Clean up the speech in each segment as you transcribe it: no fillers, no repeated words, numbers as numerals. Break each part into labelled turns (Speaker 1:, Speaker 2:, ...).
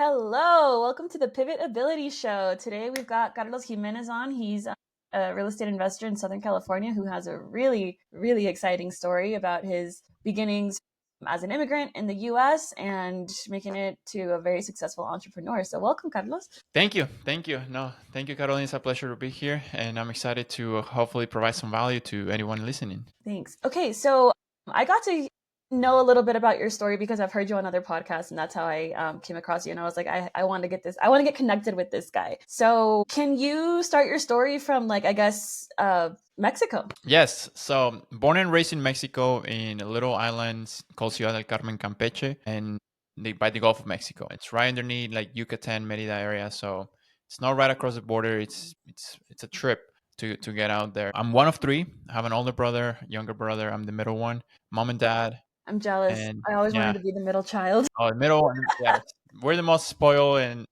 Speaker 1: Hello, welcome to the Pivot Ability Show. Today we've got Carlos Jimenez on. He's a real estate investor in Southern California who has a really exciting story about his beginnings as an immigrant in the US and making it to a very successful entrepreneur. So, welcome, Carlos.
Speaker 2: Thank you. Thank you. No, thank you, Caroline. It's a pleasure to be here. And I'm excited to hopefully provide some value to anyone listening.
Speaker 1: Thanks. Okay, so I got to know a little bit about your story because I've heard you on other podcasts, and that's how I came across you. And I was like, I want to get this, I want to get connected with this guy. So, can you start your story from, like, I guess, Mexico?
Speaker 2: Yes. So, born and raised in Mexico in a little island called Ciudad del Carmen, Campeche, and by the Gulf of Mexico. It's right underneath like Yucatan, Merida area. So, it's not right across the border. It's a trip to get out there. I'm one of three. I have an older brother, younger brother. I'm the middle one. Mom and dad,
Speaker 1: I'm jealous.
Speaker 2: and
Speaker 1: I always wanted
Speaker 2: yeah.
Speaker 1: to be the middle child.
Speaker 2: Oh, the middle one. Yes, we're the most spoiled, and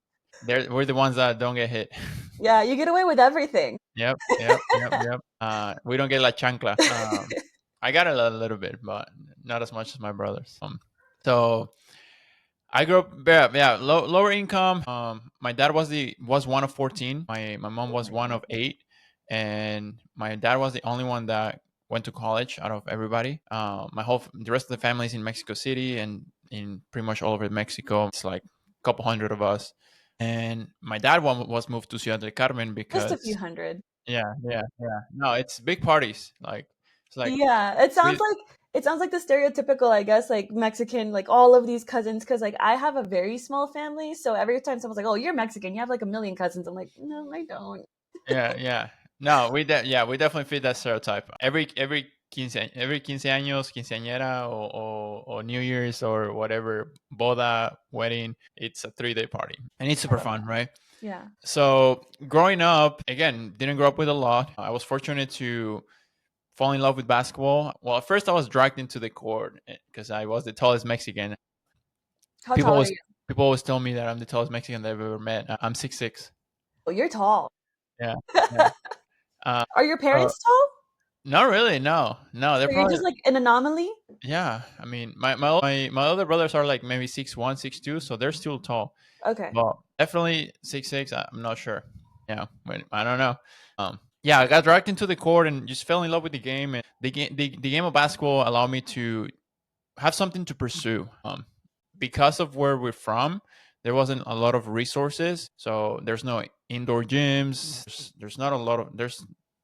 Speaker 2: we're the ones that don't get hit.
Speaker 1: Yeah, you get away with everything.
Speaker 2: Yep. We don't get like chancla. I got a little bit, but not as much as my brothers. So I grew up, yeah, lower income. My dad was one of 14. My mom
Speaker 1: Oh
Speaker 2: was
Speaker 1: my
Speaker 2: one of
Speaker 1: goodness.
Speaker 2: 8, and my dad was the only one that went to college out of everybody. The rest of the family is in Mexico City and in pretty much all over Mexico. It's like a couple hundred of us, and my dad was moved to Ciudad del Carmen
Speaker 1: Just a few
Speaker 2: because
Speaker 1: hundred.
Speaker 2: yeah. No, it's big parties. Like it's like
Speaker 1: Yeah,
Speaker 2: we
Speaker 1: it sounds like the stereotypical, I guess, like Mexican, like all of these cousins. Because like I have a very small family, so every time someone's like, "Oh, you're Mexican, you have like a million cousins," I'm like, "No, I don't."
Speaker 2: yeah. No, we definitely fit that stereotype. Every quince años, quinceañera, or New Year's or whatever boda wedding, it's a 3-day party, and it's
Speaker 1: I
Speaker 2: super
Speaker 1: love
Speaker 2: fun,
Speaker 1: that.
Speaker 2: right?
Speaker 1: Yeah.
Speaker 2: So growing up, again, didn't grow up with a lot. I was fortunate to fall in love with basketball. Well, at first I was dragged into the court because I was the tallest Mexican.
Speaker 1: How
Speaker 2: People
Speaker 1: tall are
Speaker 2: always
Speaker 1: you?
Speaker 2: people always tell me that I'm the tallest Mexican they've ever met. I'm 6'6".
Speaker 1: Oh, you're tall.
Speaker 2: Yeah, yeah. Uh,
Speaker 1: Are your
Speaker 2: so
Speaker 1: parents tall?
Speaker 2: not really. No, they're
Speaker 1: So you're
Speaker 2: probably
Speaker 1: just like an anomaly?
Speaker 2: yeah. I mean, my other brothers are like maybe 6'1", 6'2", so they're still tall.
Speaker 1: Okay.
Speaker 2: But definitely 6'6". I'm not sure. Yeah, I don't know. Yeah, I got dragged into the court and just fell in love with the game. And the game of basketball allowed me to have something to pursue. Because of where we're from, there wasn't a lot of resources. So there's no indoor gyms. There's not a lot of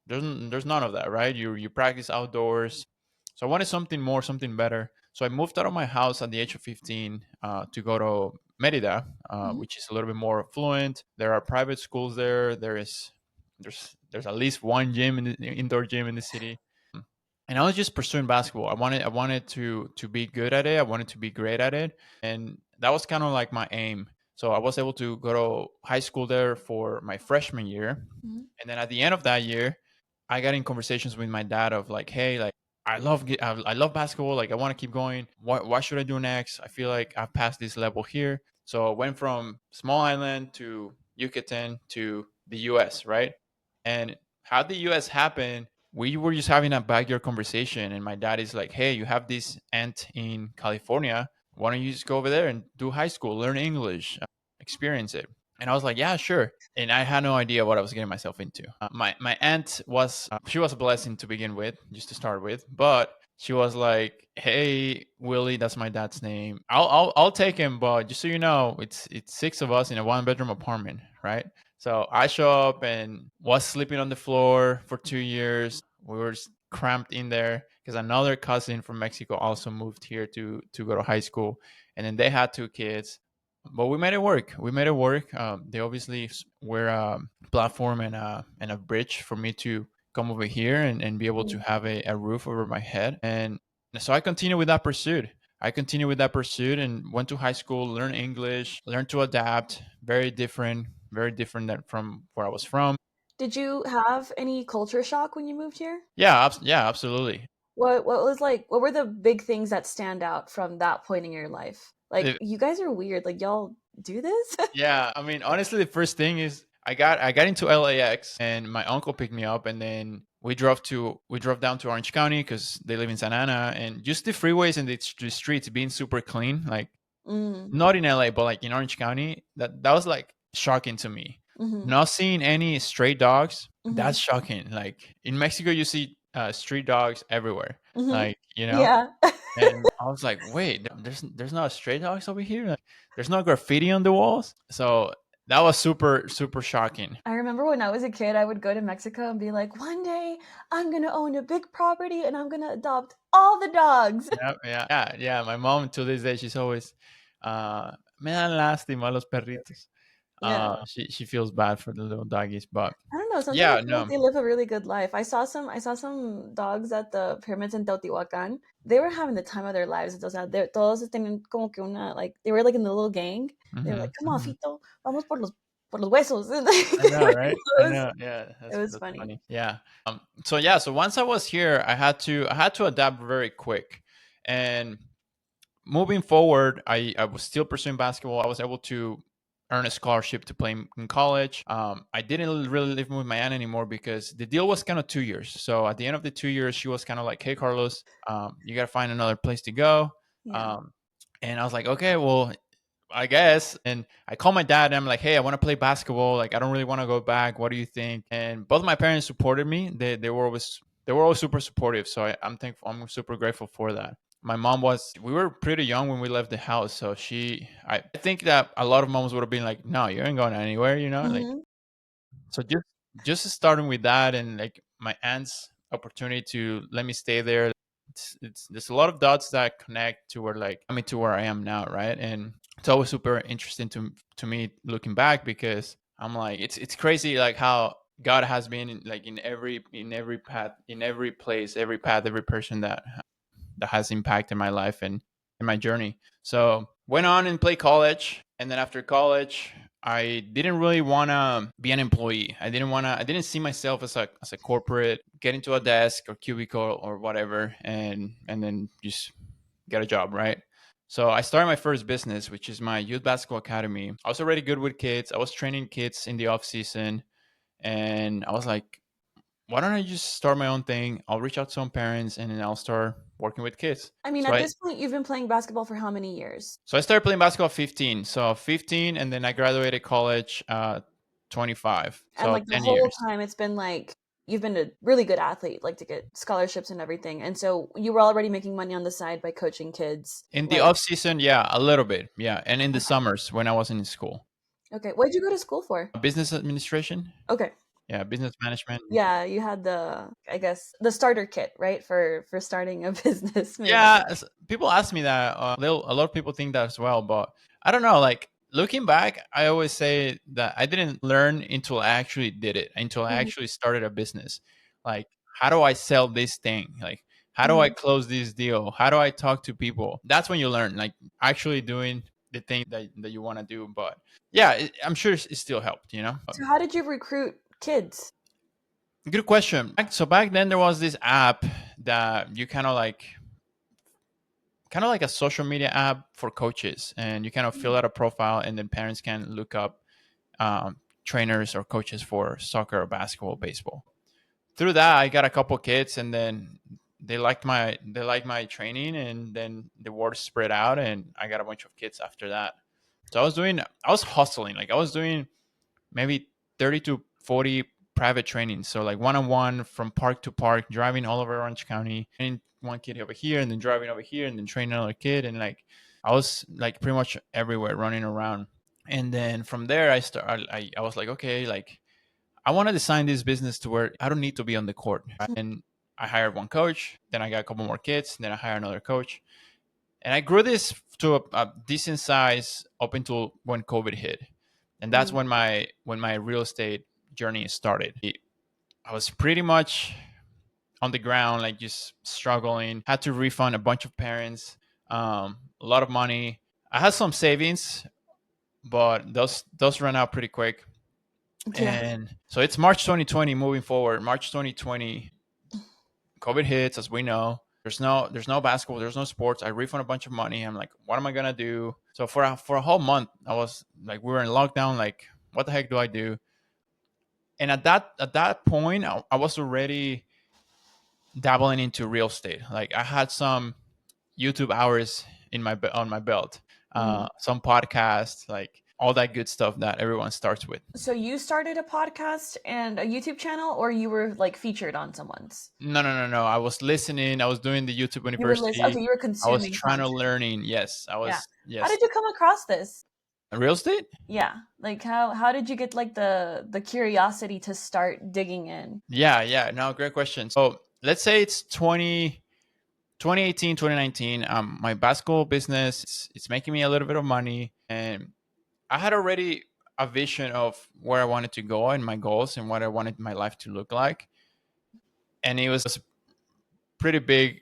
Speaker 2: there's none of that, right? You practice outdoors. So I wanted something more, something better. So I moved out of my house at the age of 15 to go to Merida,
Speaker 1: Mhm.
Speaker 2: which is a little bit more affluent. There are private schools there. There's at least one gym in the indoor gym in the city, and I was just pursuing basketball. I wanted to be good at it. I wanted to be great at it, and that was kind of like my aim. So I was able to go to high school there for my freshman year,
Speaker 1: Mhm.
Speaker 2: and then at the end of that year, I got in conversations with my dad of like, hey, like I love basketball. Like I want to keep going. What should I do next? I feel like I've passed this level here. So I went from small island to Yucatan to the U.S. Right, and how the U.S. happened, we were just having a backyard conversation, and my dad is like, hey, you have this aunt in California, why don't you just go over there and do high school, learn English, experience it? And I was like, yeah, sure. And I had no idea what I was getting myself into. My aunt was she was a blessing to begin with, just to start with, but she was like, hey, Willie, that's my dad's name, I'll take him, but just so you know, it's 6 of us in a 1-bedroom apartment, right? So I show up and was sleeping on the floor for 2 years. We were just cramped in there because another cousin from Mexico also moved here to go to high school, and then they had 2 kids. But we made it work. We made it work. They obviously were a platform and a bridge for me to come over here and be able to
Speaker 1: Mhm.
Speaker 2: have a roof over my head. And so I continued with that pursuit. I continued with that pursuit and went to high school, learned English, learned to adapt. Very different than from where I was from.
Speaker 1: Did you have any culture shock when you moved here?
Speaker 2: Yeah, absolutely.
Speaker 1: What were the big things that stand out from that point in your life? Like,
Speaker 2: It-
Speaker 1: you guys are weird. Like, y'all do this?
Speaker 2: yeah, I mean, honestly, the first thing is I got into LAX, and my uncle picked me up, and then we drove down to Orange County because they live in Santa Ana, and just the freeways and the streets being super clean, like
Speaker 1: Mm.
Speaker 2: not in LA, but like in Orange County, that was like shocking to me.
Speaker 1: Mm-hmm.
Speaker 2: Not seeing any stray dogs,
Speaker 1: Mm-hmm.
Speaker 2: that's shocking. Like in Mexico, you see street dogs everywhere.
Speaker 1: Mm-hmm.
Speaker 2: Like, you know,
Speaker 1: Yeah.
Speaker 2: and I was like, wait, there's not stray dogs over here. Like, there's no graffiti on the walls. So that was super super shocking.
Speaker 1: I remember when I was a kid, I would go to Mexico and be like, one day I'm gonna own a big property and I'm gonna adopt all the dogs.
Speaker 2: Yeah, yeah, yeah, yeah. My mom to this day, she's always, me dan lástima los perritos.
Speaker 1: Yeah.
Speaker 2: She feels bad for the little doggies, but
Speaker 1: I don't know. Sometimes I
Speaker 2: yeah,
Speaker 1: feel like
Speaker 2: no,
Speaker 1: they live a really good life. I saw some dogs at the pyramids in Teotihuacan. They were having the time of their lives. O sea, todos tenían como que una like they were like in the little gang. They were
Speaker 2: hmm
Speaker 1: like, "Come on,
Speaker 2: hmm
Speaker 1: Fito, vamos por los huesos." And like,
Speaker 2: I
Speaker 1: they
Speaker 2: know,
Speaker 1: were
Speaker 2: right? I
Speaker 1: close.
Speaker 2: know. Yeah,
Speaker 1: It was
Speaker 2: that's
Speaker 1: funny.
Speaker 2: funny. Yeah. So yeah. So once I was here, I had to adapt very quick, and moving forward, I was still pursuing basketball. I was able to earn a scholarship to play in college. I didn't really live with my aunt anymore because the deal was kind of 2 years. So at the end of the 2 years, she was kind of like, "Hey, Carlos, you got to find another place to go."
Speaker 1: Yeah.
Speaker 2: Um, and I was like, "Okay, well, I guess." And I called my dad and I'm like, "Hey, I want to play basketball. Like, I don't really want to go back. What do you think?" And both my parents supported me. They were always super supportive. So I'm thankful. I'm super grateful for that. My mom was. We were pretty young when we left the house, so I think that a lot of moms would have been like, "No, you ain't going anywhere," you know, like.
Speaker 1: Hmm.
Speaker 2: So just starting with that and like my aunt's opportunity to let me stay there, it's there's a lot of dots that connect to where like I mean to where I am now, right? And it's always super interesting to me looking back because I'm like it's crazy like how God has been like in every path, in every place, every path, every person that has impacted my life and in my journey. So went on and played college, and then after college, I didn't really want to be an employee. I didn't see myself as a corporate, get into a desk or cubicle or whatever, and then just get a job, right? So I started my first business, which is my youth basketball academy. I was already good with kids. I was training kids in the off season, and I was like, why don't I just start my own thing? I'll reach out to some parents and then I'll start working with kids.
Speaker 1: I mean, at this point, you've been playing basketball for how many years?
Speaker 2: So I started playing basketball at 15. So 15 and then I graduated college 25.
Speaker 1: And
Speaker 2: So
Speaker 1: like the
Speaker 2: 10
Speaker 1: whole
Speaker 2: years.
Speaker 1: time, it's been like you've been a really good athlete, like to get scholarships and everything. And so you were already making money on the side by coaching kids.
Speaker 2: In the
Speaker 1: Like,
Speaker 2: off season, yeah, a little bit. Yeah, and in the
Speaker 1: okay,
Speaker 2: summers when I wasn't in school.
Speaker 1: okay. What did you go to school for?
Speaker 2: Business administration?
Speaker 1: Okay,
Speaker 2: Yeah, business management.
Speaker 1: yeah, you had the, I guess, the starter kit, right, for starting a business, maybe.
Speaker 2: Yeah, people ask me that. A lot of people think that as well, but I don't know. Like looking back, I always say that I didn't learn until I actually did it, until I
Speaker 1: Hmm.
Speaker 2: actually started a business. Like, how do I sell this thing? Like, how do I
Speaker 1: Hmm.
Speaker 2: close this deal? How do I talk to people? That's when you learn, like actually doing the thing that you want to do. But yeah, I'm sure it still helped. You know.
Speaker 1: So how did you recruit kids?
Speaker 2: Good question. So back then there was this app that you kind of like a social media app for coaches, and you kind of fill out a profile and then parents can look up trainers or coaches for soccer or basketball, baseball. Through that I got a couple kids, and then they liked my training, and then the word spread out and I got a bunch of kids after that. So I was hustling, like I was doing maybe 30 to 40 private trainings. So like one-on-one from park to park, driving all over Orange County, and one kid over here and then driving over here and then training another kid. And like, I was like pretty much everywhere running around. And then from there, I was like, okay, like I want to design this business to where I don't need to be on the court. And I hired one coach, then I got a couple more kids, then I hired another coach. And I grew this to a decent size up until when COVID hit, and that's
Speaker 1: Mm.
Speaker 2: when my real estate journey started. I was pretty much on the ground, like just struggling. Had to refund a bunch of parents, a lot of money. I had some savings, but those ran out pretty quick.
Speaker 1: Yeah.
Speaker 2: And so it's March 2020. Moving forward, March 2020, COVID hits, as we know. There's no basketball, there's no sports. I refund a bunch of money. I'm like, what am I gonna do? So for a whole month, I was like, we were in lockdown. Like, what the heck do I do? And at that point, I was already dabbling into real estate. Like, I had some YouTube hours on my belt.
Speaker 1: Mm.
Speaker 2: some podcasts, like all that good stuff that everyone starts with.
Speaker 1: So you started a podcast and a YouTube channel, or you were like featured on someone's?
Speaker 2: No, no, no, no. I was listening. I was doing the YouTube
Speaker 1: You were listening.
Speaker 2: University.
Speaker 1: Okay, you were
Speaker 2: I was
Speaker 1: consuming
Speaker 2: trying to
Speaker 1: content.
Speaker 2: learning. Yes, I
Speaker 1: Yeah.
Speaker 2: was.
Speaker 1: How
Speaker 2: Yes,
Speaker 1: did you come across this?
Speaker 2: real estate.
Speaker 1: Yeah. Like how did you get like the curiosity to start digging in?
Speaker 2: Yeah, yeah. No, great question. So let's say it's 2018, 2019. My basketball business, it's making me a little bit of money, and I had already a vision of where I wanted to go and my goals and what I wanted my life to look like. And it was pretty big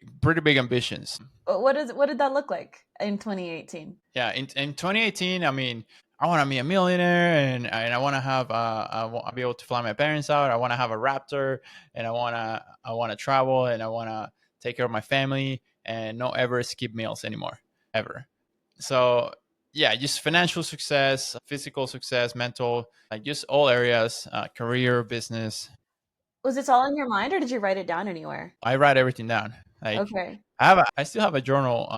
Speaker 2: ambitions.
Speaker 1: What did that look like in 2018?
Speaker 2: Yeah, in 2018, I mean, I want to be a millionaire, and I want to have I'll be able to fly my parents out. I want to have a Raptor, and I want to travel, and I want to take care of my family, and not ever skip meals anymore, ever. So yeah, just financial success, physical success, mental, like just all areas, career, business.
Speaker 1: Was this all in your mind or did you write it down anywhere?
Speaker 2: I write everything down. Like
Speaker 1: Okay.
Speaker 2: I still have a journal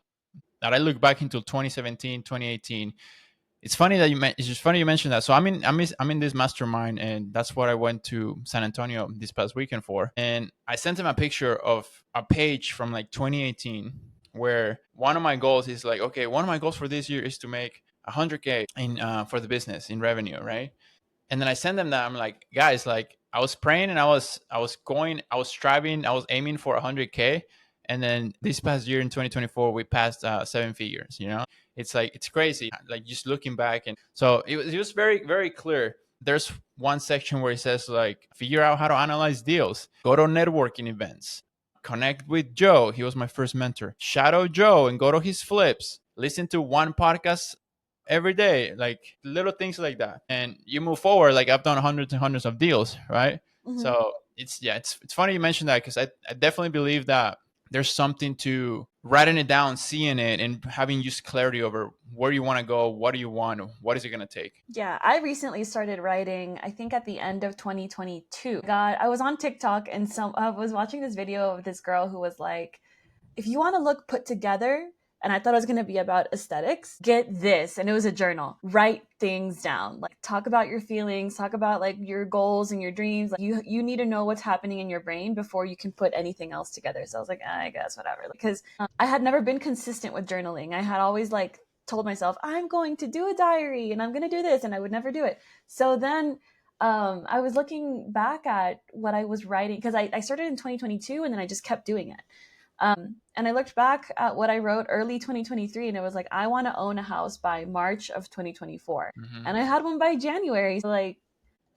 Speaker 2: that I look back into 2017, 2018. It's funny that it's just funny you mentioned that. So I'm in this mastermind, and that's what I went to San Antonio this past weekend for. And I sent him a picture of a page from like 2018, where one of my goals is like, okay, one of my goals for this year is to make 100K in for the business in revenue, right? And then I send them that. I'm like, guys, like I was praying, and I was striving, I was aiming for 100K. And then this past year in 2024, we passed 7 figures. It's like, it's crazy. Like just looking back, and so it was very, very clear. There's one section where it says like, figure out how to analyze deals, go to networking events, connect with Joe. He was my first mentor. Shadow Joe and go to his flips. Listen to one podcast every day, like little things like that, and you move forward. Like I've done hundreds and hundreds of deals, right?
Speaker 1: Hmm.
Speaker 2: So it's funny you mentioned that, because I definitely believe that there's something to writing it down, seeing it, and having just clarity over where you want to go, what do you want, what is it going to take.
Speaker 1: Yeah, I recently started writing, I think at the end of 2022. God, I was on TikTok and I was watching this video of this girl who was like, if you want to look put together, and I thought it was going to be about aesthetics, get this. And it was a journal. Write things down. Like talk about your feelings, talk about like your goals and your dreams. Like you need to know what's happening in your brain before you can put anything else together. So I was like, I guess whatever. Because I had never been consistent with journaling. I had always like told myself, I'm going to do a diary and I'm going to do this, and I would never do it. So then I was looking back at what I was writing, because I started in 2022 and then I just kept doing it. And I looked back at what I wrote early 2023, and it was like, I want to own a house by March of 2024.
Speaker 2: Hmm.
Speaker 1: And I had one by January. So, like,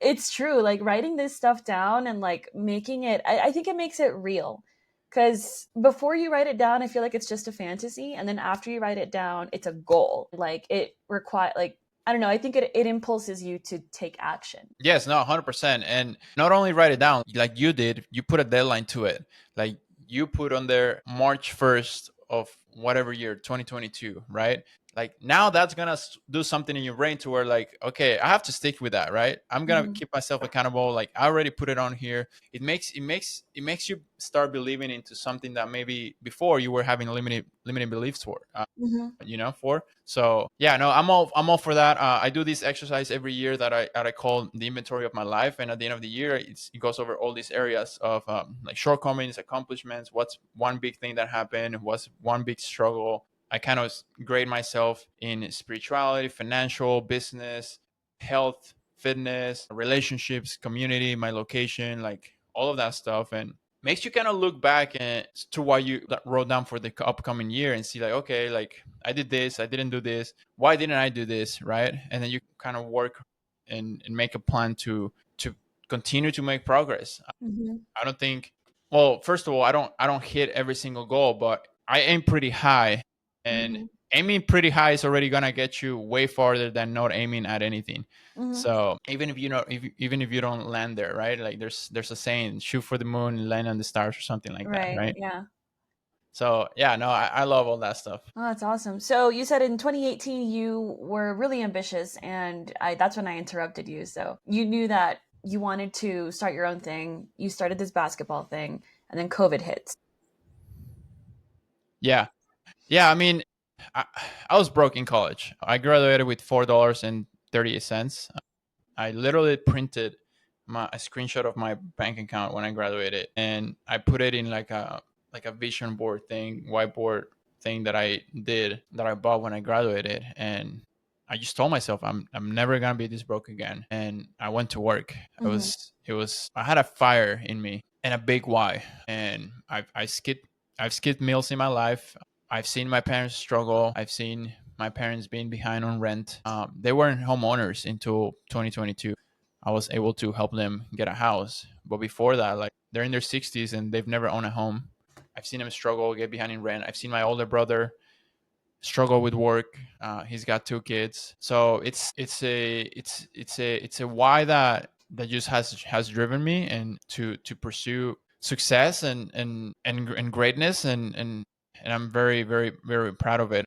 Speaker 1: it's true. Like, writing this stuff down and like making it, I think it makes it real. Because before you write it down, I feel like it's just a fantasy. And then after you write it down, it's a goal. Like, it require, like, I don't know. I think it impulses you to take action.
Speaker 2: Yes, no, 100%. And not only write it down like you did, you put a deadline to it. Like you put on there March 1st of whatever year, 2022, right? Like now that's going to do something in your brain to where like, okay, I have to stick with that, right? I'm going to
Speaker 1: Mm-hmm.
Speaker 2: keep myself accountable. Like I already put it on here. It makes you start believing into something that maybe before you were having limited beliefs for.
Speaker 1: Mm-hmm.
Speaker 2: For. So yeah, no, I'm all for that. I do this exercise every year that I call the inventory of my life, and at the end of the year, it goes over all these areas of like shortcomings, accomplishments, what's one big thing that happened, what's one big struggle. I kind of grade myself in spirituality, financial, business, health, fitness, relationships, community, my location, like all of that stuff. And makes you kind of look back to what you wrote down for the upcoming year and see like, okay, like I did this, I didn't do this, why didn't I do this, right? And then you kind of work and make a plan to continue to make progress.
Speaker 1: Mm-hmm.
Speaker 2: I don't think, well, first of all, I don't hit every single goal, but I aim pretty high, and
Speaker 1: Mm-hmm.
Speaker 2: aiming pretty high is already gonna get you way farther than not aiming at anything.
Speaker 1: Mm-hmm.
Speaker 2: So even if you don't land there, right? Like there's a saying, shoot for the moon and land on the stars or something like that,
Speaker 1: Right.
Speaker 2: right?
Speaker 1: Yeah.
Speaker 2: So yeah, no, I love all that stuff.
Speaker 1: Oh, that's awesome. So you said in 2018 you were really ambitious, and that's when I interrupted you. So you knew that you wanted to start your own thing. You started this basketball thing, and then COVID hits.
Speaker 2: Yeah. Yeah, I mean, I, I was broke in college. I graduated with $4.38. I literally printed a screenshot of my bank account when I graduated, and I put it in like a vision board thing, whiteboard thing that I did that I bought when I graduated, and I just told myself I'm never gonna be this broke again. And I went to work.
Speaker 1: Hmm.
Speaker 2: It was I had a fire in me and a big why, and I've skipped meals in my life. I've seen my parents struggle. I've seen my parents being behind on rent. They weren't homeowners until 2022. I was able to help them get a house. But before that, like they're in their 60s and they've never owned a home. I've seen them struggle, get behind in rent. I've seen my older brother struggle with work. He's got two kids, so it's a why that just has driven me and to pursue success and greatness and I'm very very very proud of it.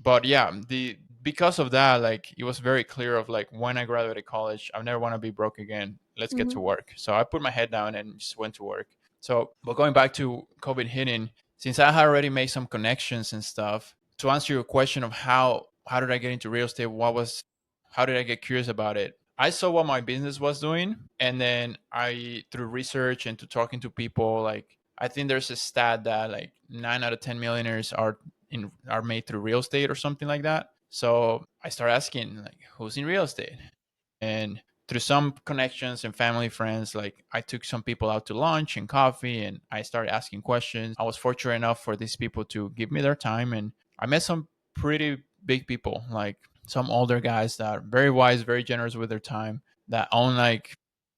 Speaker 2: But yeah, the because of that, like it was very clear of like when I graduated college, I never want to be broke again. Let's get to
Speaker 1: Hmm.
Speaker 2: work. So I put my head down and just went to work. So, but going back to COVID hitting, since I had already made some connections and stuff, to answer your question of how did I get into real estate, how did I get curious about it? I saw what my business was doing, and then I through research and to talking to people, like I think there's a stat that like 9 out of 10 millionaires are made through real estate or something like that. So I started asking like who's in real estate, and through some connections and family friends, like I took some people out to lunch and coffee, and I started asking questions. I was fortunate enough for these people to give me their time, and I met some pretty big people, like some older guys that are very wise, very generous with their time, that own like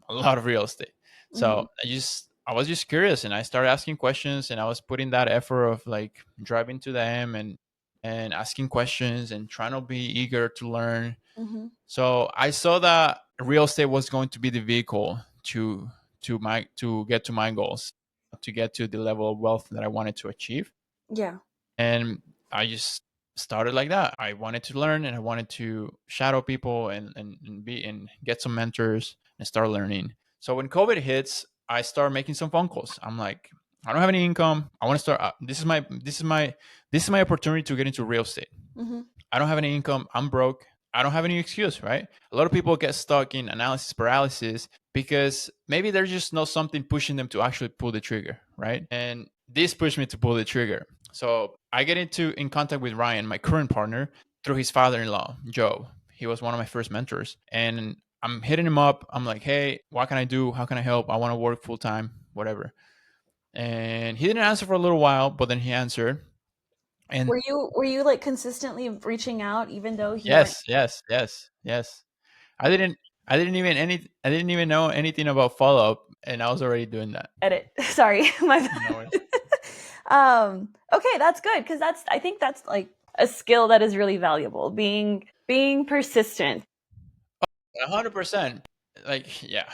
Speaker 2: a lot of real estate.
Speaker 1: Hmm.
Speaker 2: So I was just curious and I started asking questions and I was putting that effort of like driving to them and asking questions and trying to be eager to learn.
Speaker 1: Hmm.
Speaker 2: So I saw that real estate was going to be the vehicle to get to my goals, to get to the level of wealth that I wanted to achieve.
Speaker 1: Yeah.
Speaker 2: And I just started like that. I wanted to learn and I wanted to shadow people and be and get some mentors and start learning. So when COVID hits, I start making some phone calls. I'm like, I don't have any income. I want to start. This is my opportunity to get into real estate.
Speaker 1: Hmm.
Speaker 2: I don't have any income. I'm broke. I don't have any excuse, right? A lot of people get stuck in analysis paralysis because maybe there's just no something pushing them to actually pull the trigger, right? And this pushed me to pull the trigger. So I get into in contact with Ryan, my current partner, through his father-in-law, Joe. He was one of my first mentors. And I'm hitting him up. I'm like, hey, what can I do? How can I help? I want to work full time, whatever. And he didn't answer for a little while, but then he answered. And
Speaker 1: Were you like consistently reaching out even though he weren't
Speaker 2: yes, yes, yes, yes. I didn't I didn't even know anything about follow up and I was already doing that.
Speaker 1: edit? Sorry, my
Speaker 2: No
Speaker 1: bad.
Speaker 2: worries.
Speaker 1: Okay, that's good because I think that's like a skill that is really valuable. Being persistent.
Speaker 2: 100%. Like yeah.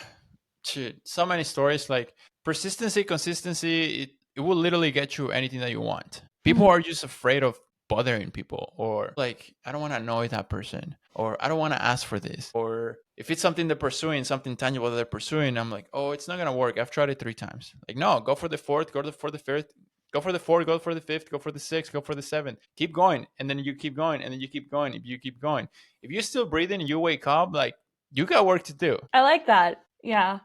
Speaker 2: Shit, so many stories like persistency, consistency, it will literally get you anything that you want. People
Speaker 1: Hmm.
Speaker 2: are just afraid of bothering people or like I don't want to annoy that person or I don't want to ask for this or if it's something they're pursuing, something tangible that they're pursuing, I'm like, oh, it's not gonna work. I've tried it 3 times. Like, no, go for the fourth, for the fifth, go for the fourth, go for the fifth, go for the sixth, go for the seventh. Keep going, and then you keep going, and then you keep going. If you keep going, if you're still breathing, and you wake up, like you got work to do.
Speaker 1: I like that. Yeah.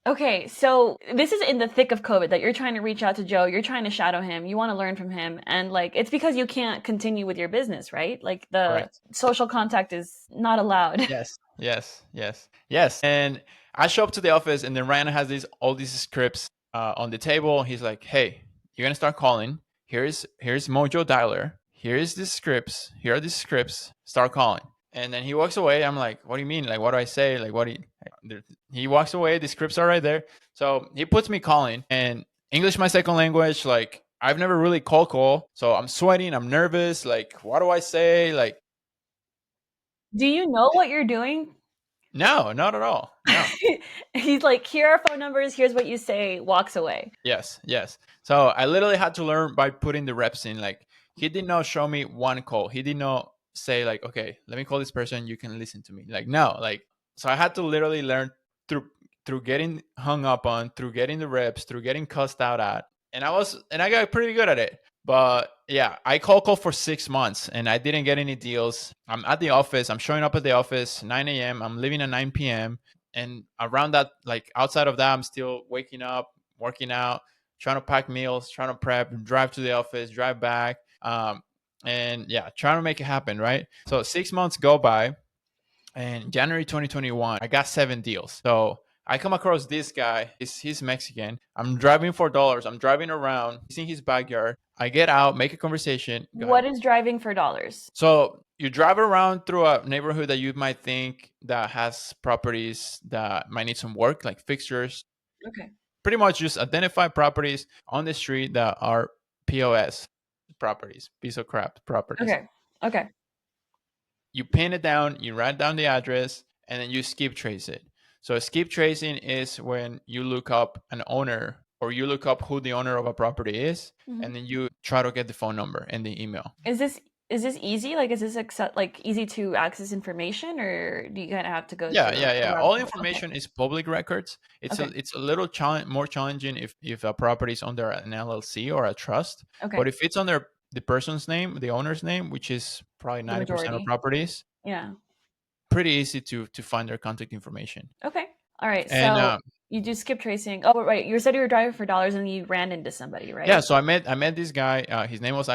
Speaker 1: Okay, so this is in the thick of COVID that you're trying to reach out to Joe, you're trying to shadow him, you want to learn from him, and like it's because you can't continue with your business, right? Like the
Speaker 2: Correct.
Speaker 1: social contact is not allowed.
Speaker 2: Yes, yes, yes, yes. And I show up to the office, and then Ryan has these all these scripts on the table. He's like, "Hey, you're gonna start calling. Here's Mojo Dialer. Here's the scripts. Here are the scripts. Start calling." And then he walks away. I'm like, "What do you mean? Like, what do I say? Like, what do you?" He walks away. The scripts are right there. So he puts me calling, and English my second language. Like, I've never really call, so I'm sweating. I'm nervous. Like, what do I say? Like,
Speaker 1: Do you know what you're doing?
Speaker 2: no, not at all. No.
Speaker 1: He's like, here are phone numbers, here's what you say, walks away.
Speaker 2: Yes, yes. So I literally had to learn by putting the reps in. Like he did not show me one call. He did not say like, okay, let me call this person. You can listen to me. Like no, like so I had to literally learn through through getting hung up on, through getting the reps, through getting cussed out at, and I got pretty good at it. But yeah, I call for 6 months and I didn't get any deals. I'm at the office. I'm showing up at the office 9 a.m. I'm leaving at 9 p.m. And around that, like outside of that, I'm still waking up, working out, trying to pack meals, trying to prep, drive to the office, drive back. And yeah, trying to make it happen, right? So 6 months go by, and January 2021, I got 7 deals. So I come across this guy. He's Mexican. I'm driving for dollars. I'm driving around. He's in his backyard. I get out, make a conversation. Go ahead.
Speaker 1: What is driving for dollars?
Speaker 2: So you drive around through a neighborhood that you might think that has properties that might need some work, like fixtures.
Speaker 1: Okay.
Speaker 2: Pretty much just identify properties on the street that are POS properties, piece of crap properties.
Speaker 1: Okay. Okay.
Speaker 2: You pin it down, you write down the address, and then you skip trace it. So skip tracing is when you look up an owner or you look up who the owner of a property is,
Speaker 1: Mhm.
Speaker 2: and then you try to get the phone number and the email.
Speaker 1: Is this easy? Like, is this like easy to access information, or do you kind of have to go
Speaker 2: Yeah,
Speaker 1: through
Speaker 2: yeah,
Speaker 1: a
Speaker 2: yeah.
Speaker 1: rabbit
Speaker 2: All
Speaker 1: hole? Okay.
Speaker 2: information is public records.
Speaker 1: Okay.
Speaker 2: It's a little more challenging if a property is under an LLC or a trust.
Speaker 1: Okay.
Speaker 2: But if it's under the person's name, the owner's name, which is probably
Speaker 1: The
Speaker 2: 90% of
Speaker 1: majority.
Speaker 2: properties,
Speaker 1: Yeah.
Speaker 2: pretty easy to find their contact information.
Speaker 1: Okay. All right.
Speaker 2: And
Speaker 1: So you do skip tracing. Oh, right. You said you were driving for dollars and you ran into somebody,
Speaker 2: yeah,
Speaker 1: right?
Speaker 2: so I met this guy. His name was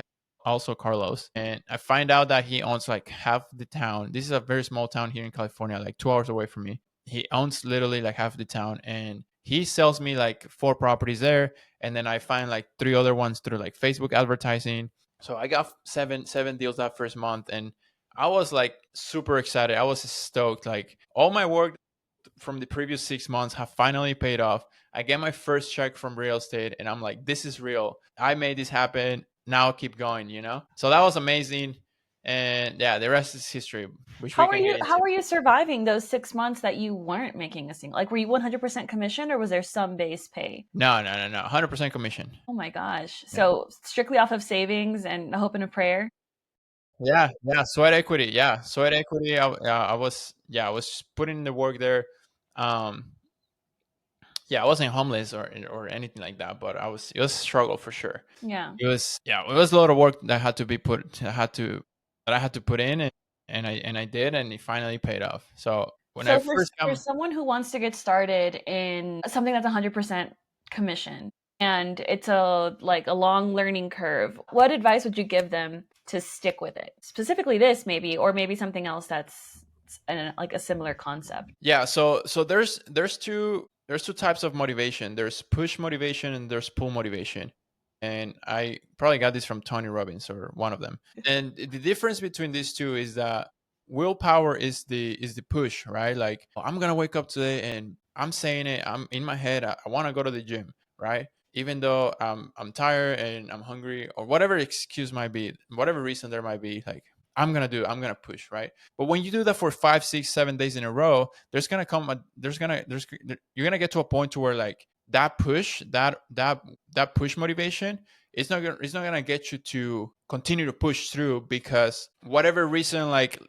Speaker 2: also Carlos, and I find out that he owns like half the town. This is a very small town here in California, like 2 hours away from me. He owns literally like half the town, and he sells me like 4 properties there, and then I find like 3 other ones through like Facebook advertising. So I got seven deals that first month, and I was like super excited. I was stoked. Like all my work from the previous 6 months have finally paid off. I get my first check from real estate and I'm like, this is real. I made this happen. Now keep going. So that was amazing. And yeah, the rest is history, which we
Speaker 1: How are
Speaker 2: can get
Speaker 1: you how
Speaker 2: into.
Speaker 1: are you surviving those 6 months that you weren't making a single, like, were you 100% commission or was there some base pay?
Speaker 2: No, no, no, no. 100% commission.
Speaker 1: Oh my gosh.
Speaker 2: Yeah.
Speaker 1: So strictly off of savings and a hope and a prayer?
Speaker 2: Yeah, yeah, sweat equity. Yeah, sweat equity. I was putting in the work there. Um, yeah, I wasn't homeless or anything like that, but it was a struggle for sure.
Speaker 1: Yeah.
Speaker 2: It was a lot of work that had to be put that I had to put in, and I did, and it finally paid off. So when I
Speaker 1: So for
Speaker 2: first
Speaker 1: for
Speaker 2: come,
Speaker 1: someone who wants to get started in something that's 100% commission and it's a long learning curve, what advice would you give them to stick with it? Specifically this maybe, or maybe something else that's like a similar concept.
Speaker 2: yeah, so there's two types of motivation. There's push motivation and there's pull motivation. And I probably got this from Tony Robbins or one of them. And the difference between these two is that willpower is the push, right? Like, "Oh, I'm gonna wake up today and I'm saying it. I'm in my head. I want to go to the gym, right? Even though I'm tired and I'm hungry or whatever excuse might be, whatever reason there might be, like I'm gonna push, right? But when you do that for 5, 6, 7 days in a row, there's gonna come a, there's you're gonna get to a point to where like that push, that push motivation, it's not gonna get you to continue to push through because whatever reason, like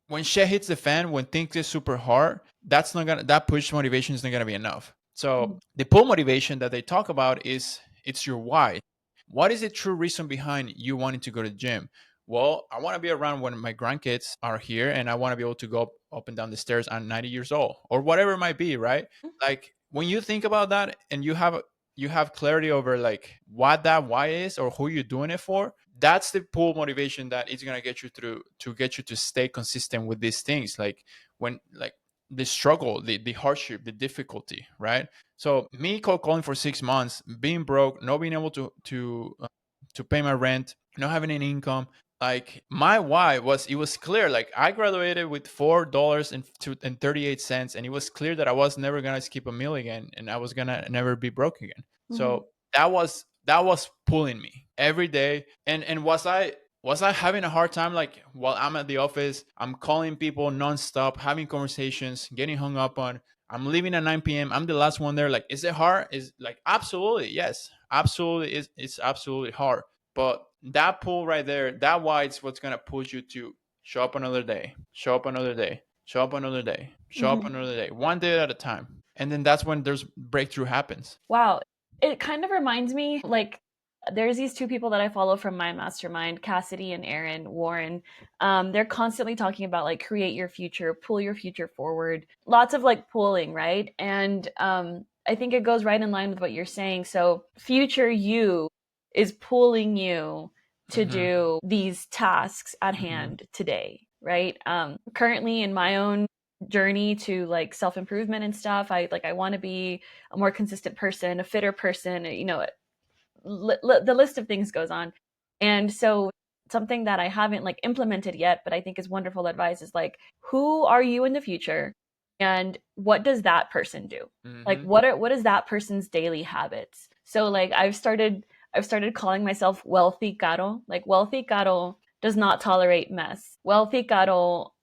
Speaker 2: when shit hits the fan, when things get super hard, that push motivation is not gonna be enough. So
Speaker 1: Mhm.
Speaker 2: the pull motivation that they talk about is it's your why. What is the true reason behind you wanting to go to the gym? Well, I want to be around when my grandkids are here and I want to be able to go up and down the stairs at 90 years old or whatever it might be, right? Like when you think about that and you have clarity over like what that why is or who you're doing it for, that's the pull motivation that is going to get you through to get you to stay consistent with these things. Like when like the struggle, the hardship, the difficulty, right? So me cold calling for 6 months, being broke, not being able to pay my rent, not having any income, like my why was it was clear. Like I graduated with $4.38, and it was clear that I was never gonna skip a meal again, and I was gonna never be broke again.
Speaker 1: Mhm.
Speaker 2: So that was pulling me every day. And was I having a hard time? Like while I'm at the office, I'm calling people nonstop, having conversations, getting hung up on. I'm leaving at 9 p.m. I'm the last one there. Like, is it hard? Is like absolutely yes, absolutely. It's absolutely hard. But that pull right there, that why it's what's gonna push you to show up another day, show up another day, show up another day, show up
Speaker 1: Mhm.
Speaker 2: another day, one day at a time. And then that's when there's breakthrough happens.
Speaker 1: Wow. It kind of reminds me like There's these two people that I follow from my mastermind, Cassidy and Aaron Warren. They're constantly talking about like create your future, pull your future forward. Lots of like pulling, right? And I think it goes right in line with what you're saying. So future you is pulling you to
Speaker 2: Hmm.
Speaker 1: do these tasks at
Speaker 2: Hmm.
Speaker 1: hand today, right? Currently in my own journey to like self improvement and stuff, I want to be a more consistent person, a fitter person, the list of things goes on. And so something that I haven't like implemented yet, but I think is wonderful advice is like, who are you in the future? And what does that person do? Like
Speaker 2: Hmm.
Speaker 1: what is that person's daily habits? So like I've started calling myself wealthy caro. Like wealthy caro does not tolerate mess. Wealthy caro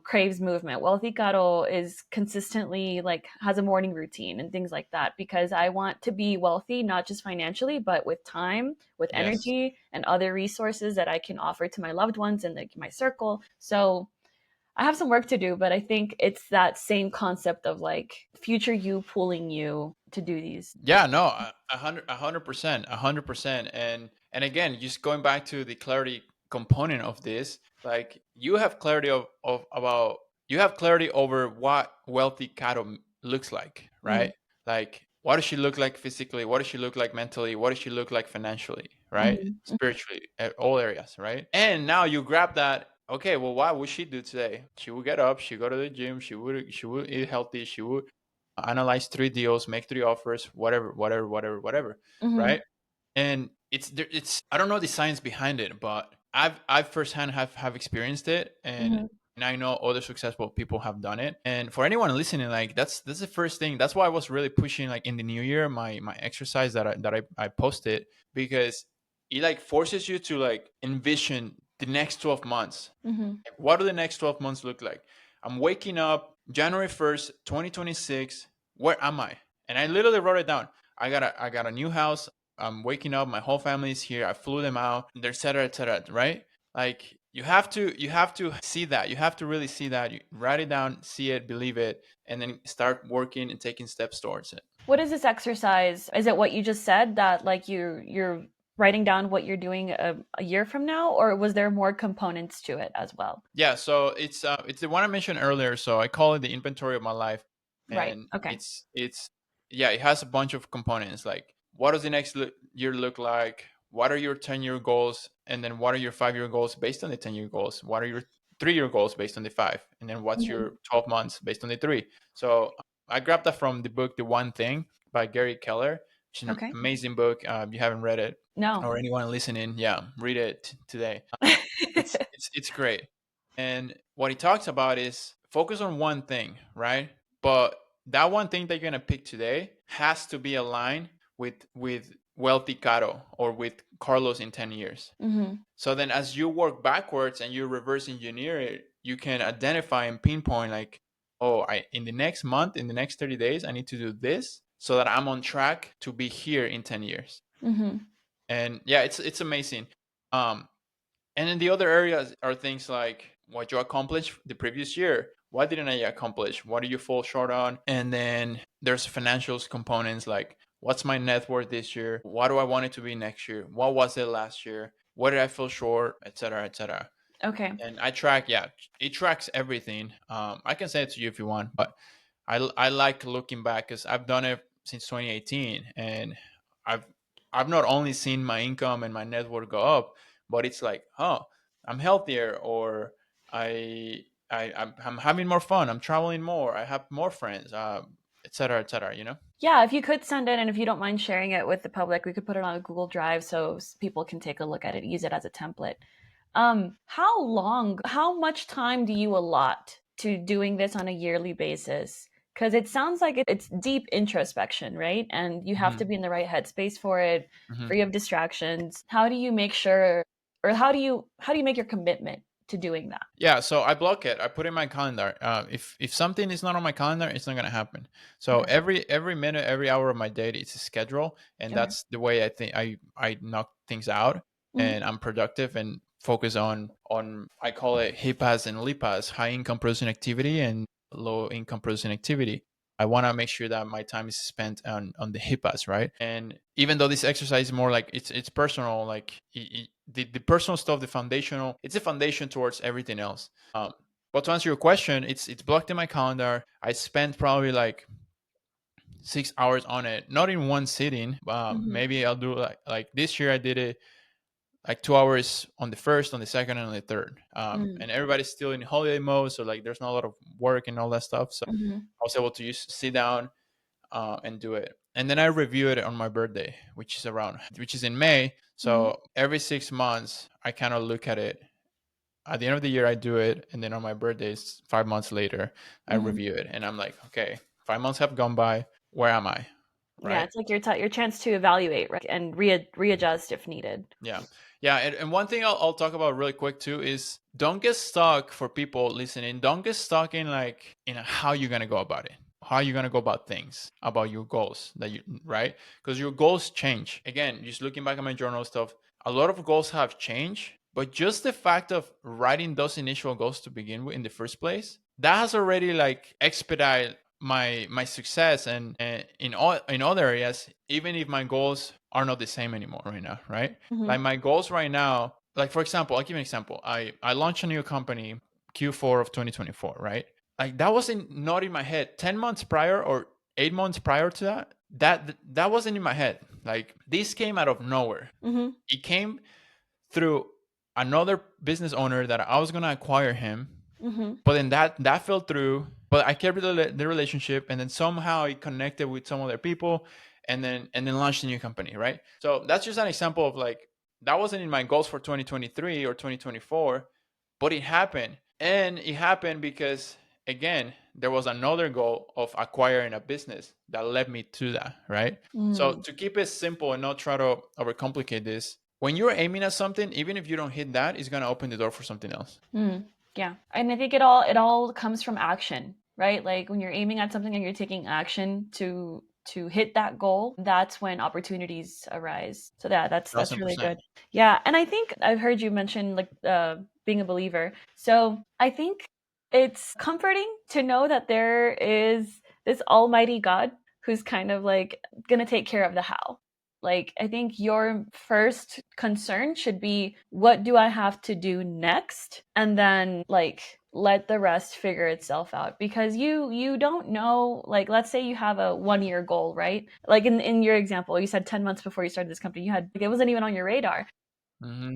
Speaker 1: craves movement. Wealthy caro is consistently like has a morning routine and things like that because I want to be wealthy not just financially but with time, with
Speaker 2: Yes.
Speaker 1: energy and other resources that I can offer to my loved ones and like my circle. So I have some work to do, but I think it's that same concept of like future you pulling you to do these.
Speaker 2: Yeah, no, 100%, 100%. And again, just going back to the clarity component of this, like you have clarity of about you have clarity over what wealthy cattle looks like,
Speaker 1: Mm-hmm.
Speaker 2: right? Like what does she look like physically? What does she look like mentally? What does she look like financially, right?
Speaker 1: Mm-hmm.
Speaker 2: Spiritually, at all areas, right? And now you grab that. Okay, well, what would she do today? She would get up. She go to the gym. She would eat healthy. She would analyze three deals, make three offers, whatever, whatever, whatever, whatever,
Speaker 1: Mm-hmm.
Speaker 2: right? And it's I don't know the science behind it, but I've firsthand have experienced it,
Speaker 1: Mm-hmm.
Speaker 2: and I know other successful people have done it. And for anyone listening, like that's the first thing. That's why I was really pushing like in the new year my exercise that I posted, because it like forces you to like envision the next 12 months.
Speaker 1: Mm-hmm.
Speaker 2: Like, what do the next 12 months look like? I'm waking up January 1st, 2026. Where am I? And I literally wrote it down. I got a new house. I'm waking up. My whole family is here. I flew them out. Et cetera, et cetera. Right? Like you have to see that. You have to really see that. You write it down, see it, believe it, and then start working and taking steps towards it.
Speaker 1: What is this exercise? Is it what you just said that like you're writing down what you're doing a year from now, or was there more components to it as well?
Speaker 2: Yeah, so it's the one I mentioned earlier. So I call it the inventory of my life,
Speaker 1: Right.
Speaker 2: and
Speaker 1: Okay.
Speaker 2: it's yeah, it has a bunch of components. Like what does the next year look like? What are your 10-year goals? And then what are your 5-year goals based on the 10-year goals? What are your 3-year goals based on the five? And then what's
Speaker 1: Hmm.
Speaker 2: your 12 months based on the three? So I grabbed that from the book The One Thing by Gary Keller. It's an
Speaker 1: Okay.
Speaker 2: amazing book. If you haven't read it,
Speaker 1: No.
Speaker 2: or anyone listening, yeah, read it today. It's great. And what he talks about is focus on one thing, right? But that one thing that you're gonna pick today has to be aligned with wealthy Caro or with Carlos in 10 years.
Speaker 1: Hmm.
Speaker 2: So then as you work backwards and you reverse engineer it, you can identify and pinpoint like, oh, I in the next month, in the next 30 days, I need to do this so that I'm on track to be here in 10 years.
Speaker 1: Hmm.
Speaker 2: And yeah, it's amazing. Um, and then the other areas are things like what you accomplished the previous year. What didn't I accomplish? What did you fall short on? And then there's financials components like what's my net worth this year? What do I want it to be next year? What was it last year? What did I fall short? Etc. Etc.
Speaker 1: Okay.
Speaker 2: And I track, yeah, it tracks everything. I can say it to you if you want, but I like looking back because I've done it since 2018, and I've I've not only seen my income and my net worth go up, but it's like, oh, I'm healthier, or I'm having more fun, I'm traveling more, I have more friends, etc. etc. You know?
Speaker 1: Yeah, if you could send it, and if you don't mind sharing it with the public, we could put it on a Google Drive so people can take a look at it, use it as a template. How much time do you allot to doing this on a yearly basis? Because it sounds like it's deep introspection, right? And you have to
Speaker 2: Hmm.
Speaker 1: be in the right headspace for it,
Speaker 2: Hmm.
Speaker 1: free of distractions. How do you make sure, or how do you make your commitment to doing that?
Speaker 2: Yeah, so I block it. I put in my calendar. If something is not on my calendar, it's not gonna happen. So
Speaker 1: Okay.
Speaker 2: every minute, every hour of my day, it's a schedule, and
Speaker 1: Okay.
Speaker 2: that's the way I think I knock things out,
Speaker 1: Mhm.
Speaker 2: and I'm productive and focus on I call it HIPAAs and LIPAs, high income producing activity and low income producing activity. I want to make sure that my time is spent on the HIPAAs, right? And even though this exercise is more like it's personal, like the personal stuff, the foundational, it's a foundation towards everything else. But to answer your question, it's blocked in my calendar. I spent probably like 6 hours on it, not in one sitting.
Speaker 1: Mm-hmm.
Speaker 2: Maybe I'll do like this year I did it like 2 hours on the first, on the second, and on the third.
Speaker 1: Mm-hmm.
Speaker 2: And everybody's still in holiday mode, so like there's not a lot of work and all that stuff. So
Speaker 1: Mm-hmm.
Speaker 2: I was able to just sit down and do it. And then I review it on my birthday, which is in May.
Speaker 1: Mm-hmm.
Speaker 2: So every 6 months, I kind of look at it. At the end of the year, I do it, and then on my birthdays, 5 months later, I
Speaker 1: Mm-hmm.
Speaker 2: review it, and I'm like, okay, 5 months have gone by. Where am I?
Speaker 1: Yeah,
Speaker 2: Right?
Speaker 1: it's like your chance to evaluate, right, and readjust if needed.
Speaker 2: Yeah. Yeah. And one thing I'll talk about really quick too is don't get stuck for people listening. Don't get stuck in like, how you're going to go about it, how you're going to go about things, about your goals right? Because your goals change. Again, just looking back at my journal stuff, a lot of goals have changed, but just the fact of writing those initial goals to begin with in the first place, that has already like expedited my success and in other areas, even if my goals are not the same anymore right now, right?
Speaker 1: Mm-hmm.
Speaker 2: Like my goals right now, like for example, I'll give you an example. I launched a new company Q4 of 2024, right? Like that wasn't not in my head 10 months prior or 8 months prior to that. That wasn't in my head. Like this came out of nowhere.
Speaker 1: Mm-hmm.
Speaker 2: It came through another business owner that I was going to acquire him,
Speaker 1: Mm-hmm.
Speaker 2: but then that fell through. But I kept the relationship, and then somehow it connected with some other people, and then launched a new company, right? So that's just an example of like that wasn't in my goals for 2023 or 2024, but it happened, and it happened because again there was another goal of acquiring a business that led me to that, right? So
Speaker 1: Mm.
Speaker 2: to keep it simple and not try to overcomplicate this, when you're aiming at something, even if you don't hit that, it's gonna open the door for something else.
Speaker 1: Mm. Yeah, and I think it all comes from action, right? Like when you're aiming at something and you're taking action to hit that goal, that's when opportunities arise. So yeah, that's
Speaker 2: Thousand
Speaker 1: really
Speaker 2: percent.
Speaker 1: good. Yeah, and I think I've heard you mention like being a believer. So I think it's comforting to know that there is this almighty God who's kind of like gonna take care of the how. Like, I think your first concern should be, what do I have to do next? And then like let the rest figure itself out, because you don't know, like let's say you have a 1 year goal, right? Like in your example, you said 10 months before you started this company, you had like, it wasn't even on your radar.
Speaker 2: Hmm.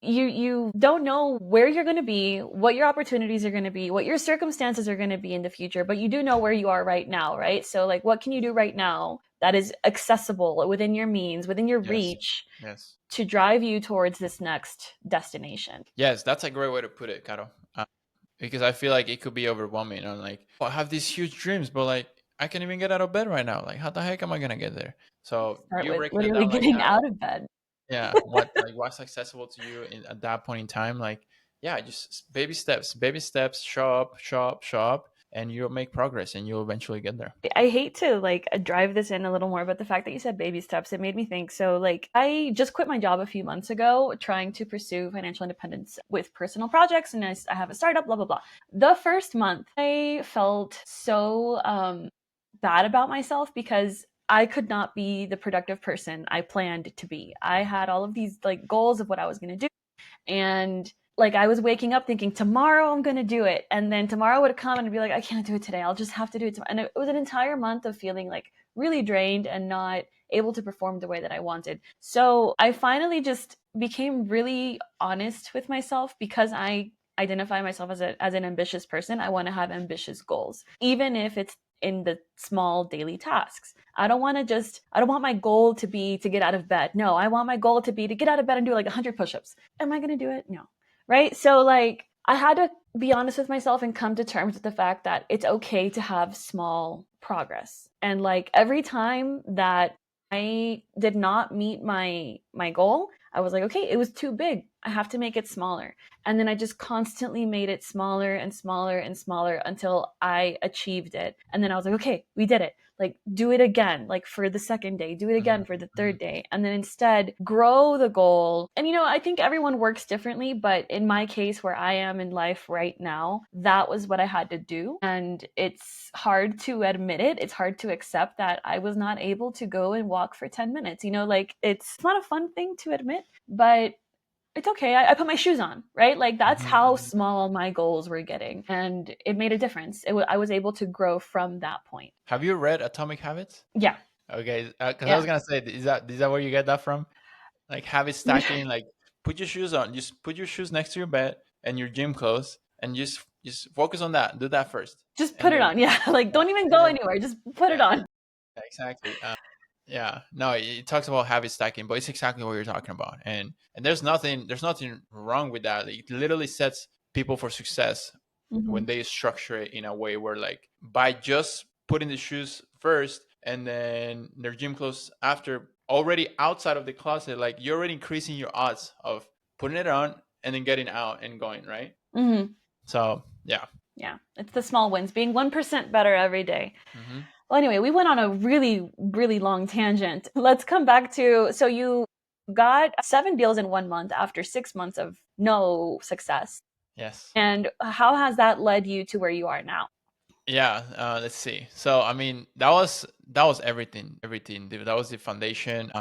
Speaker 1: You don't know where you're going to be, what your opportunities are going to be, what your circumstances are going to be in the future, but you do know where you are right now, right? So like what can you do right now that is accessible within your means, within your
Speaker 2: Yes.
Speaker 1: reach,
Speaker 2: Yes.
Speaker 1: to drive you towards this next destination?
Speaker 2: Yes, that's a great way to put it, Caro. Because I feel like it could be overwhelming. I'm like, oh, I have these huge dreams, but like, I can't even get out of bed right now. Like, how the heck am I gonna get there? So
Speaker 1: Start
Speaker 2: you
Speaker 1: with
Speaker 2: breaking it
Speaker 1: literally
Speaker 2: down like
Speaker 1: getting
Speaker 2: that,
Speaker 1: out of bed.
Speaker 2: yeah. What's accessible to you at that point in time? Like, yeah, just baby steps. Show up, and you'll make progress, and you'll eventually get there.
Speaker 1: I hate to like drive this in a little more, but the fact that you said baby steps, it made me think. So, like, I just quit my job a few months ago, trying to pursue financial independence with personal projects, and I have a startup, blah blah blah. The first month, I felt so bad about myself because I could not be the productive person I planned to be. I had all of these like goals of what I was going to do, and like I was waking up thinking tomorrow I'm gonna do it, and then tomorrow would come and I'd be like, I can't do it today. I'll just have to do it tomorrow. And it was an entire month of feeling like really drained and not able to perform the way that I wanted. So I finally just became really honest with myself, because I identify myself as an ambitious person. I want to have ambitious goals, even if it's in the small daily tasks. I don't want my goal to be to get out of bed. No, I want my goal to be to get out of bed and do like 100 push-ups. Am I going to do it? No. Right? So like I had to be honest with myself and come to terms with the fact that it's okay to have small progress. And like every time that I did not meet my goal, I was like, okay, it was too big. I have to make it smaller. And then I just constantly made it smaller and smaller and smaller until I achieved it. And then I was like, okay, we did it. Like, do it again, like for the second day, do it again
Speaker 2: Mhm,
Speaker 1: for the
Speaker 2: mhm.
Speaker 1: third day. And then instead, grow the goal. And, I think everyone works differently, but in my case, where I am in life right now, that was what I had to do. And it's hard to admit it. It's hard to accept that I was not able to go and walk for 10 minutes. Like it's not a fun thing to admit, but it's okay. I put my shoes on, right? Like that's
Speaker 2: Mhm,
Speaker 1: how
Speaker 2: mhm.
Speaker 1: small my goals were getting, and it made a difference. I was able to grow from that point.
Speaker 2: Have you read Atomic Habits?
Speaker 1: Yeah,
Speaker 2: Okay, because I
Speaker 1: yeah.
Speaker 2: was gonna say, is that where you get that from? Like habit stacking, like put your shoes on, just put your shoes next to your bed and your gym clothes, and just focus on that. Do that first,
Speaker 1: Just put
Speaker 2: and
Speaker 1: it
Speaker 2: then
Speaker 1: on. Yeah, like
Speaker 2: yeah,
Speaker 1: don't even
Speaker 2: and
Speaker 1: go
Speaker 2: then
Speaker 1: anywhere. Just put it
Speaker 2: yeah,
Speaker 1: on.
Speaker 2: exactly. Yeah, no, it talks about habit stacking, but it's exactly what you're talking about, and there's nothing wrong with that. It literally sets people for success when
Speaker 1: Hmm.
Speaker 2: they structure it in a way where, like, by just putting the shoes first and then their gym clothes after, already outside of the closet, like you're already increasing your odds of putting it on and then getting out and going, right?
Speaker 1: Hmm.
Speaker 2: So yeah.
Speaker 1: Yeah, it's the small wins, being 1% better every day.
Speaker 2: Hmm.
Speaker 1: Well, anyway, we went on a really, really long tangent. Let's come back to so you got 7 deals in 1 month after 6 months of no success.
Speaker 2: Yes.
Speaker 1: And how has that led you to where you are now?
Speaker 2: Yeah, let's see. So I mean, that was everything. That was the foundation.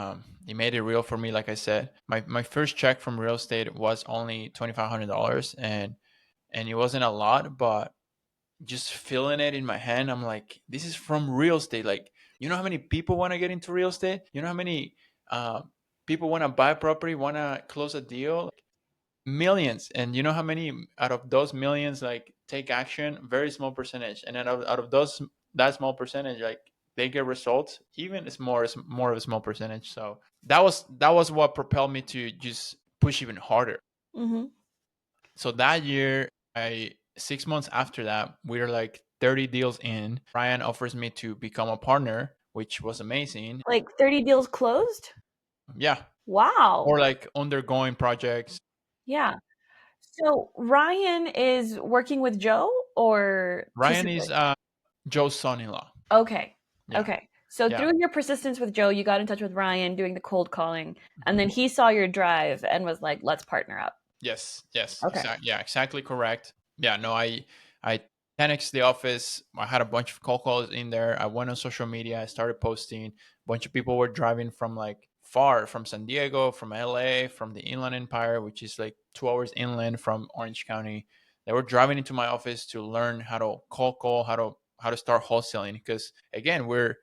Speaker 2: It made it real for me. Like I said, my first check from real estate was only $2,500, and it wasn't a lot, but just feeling it in my hand, I'm like, this is from real estate. Like, you know how many people want to get into real estate? You know how many uh, people want to buy property, want to close a deal? Millions. And you know how many out of those millions like take action? Very small percentage. And then out of those, that small percentage, like they get results. Even it's more of a small percentage. So that was what propelled me to just push even harder.
Speaker 1: Hmm.
Speaker 2: So that year, I 6 months after that, we were like 30 deals in. Ryan offers me to become a partner, which was amazing.
Speaker 1: Like 30 deals closed?
Speaker 2: Yeah.
Speaker 1: Wow.
Speaker 2: Or like undergoing projects.
Speaker 1: Yeah. So Ryan is working with Joe or two
Speaker 2: Ryan is
Speaker 1: separate?
Speaker 2: Joe's son-in-law.
Speaker 1: Okay.
Speaker 2: Yeah.
Speaker 1: Okay. So
Speaker 2: Yeah.
Speaker 1: through your persistence with Joe, you got in touch with Ryan doing the cold calling, and
Speaker 2: Mhm.
Speaker 1: then he saw your drive and was like, let's partner up.
Speaker 2: Yes, yes,
Speaker 1: Okay.
Speaker 2: exactly. Yeah, exactly correct. Yeah, no, I 10x the office. I had a bunch of cold calls in there. I went on social media. I started posting. A bunch of people were driving from like far, from San Diego, from LA, from the Inland Empire, which is like 2 hours inland from Orange County. They were driving into my office to learn how to cold call, how to start wholesaling. Because again, we're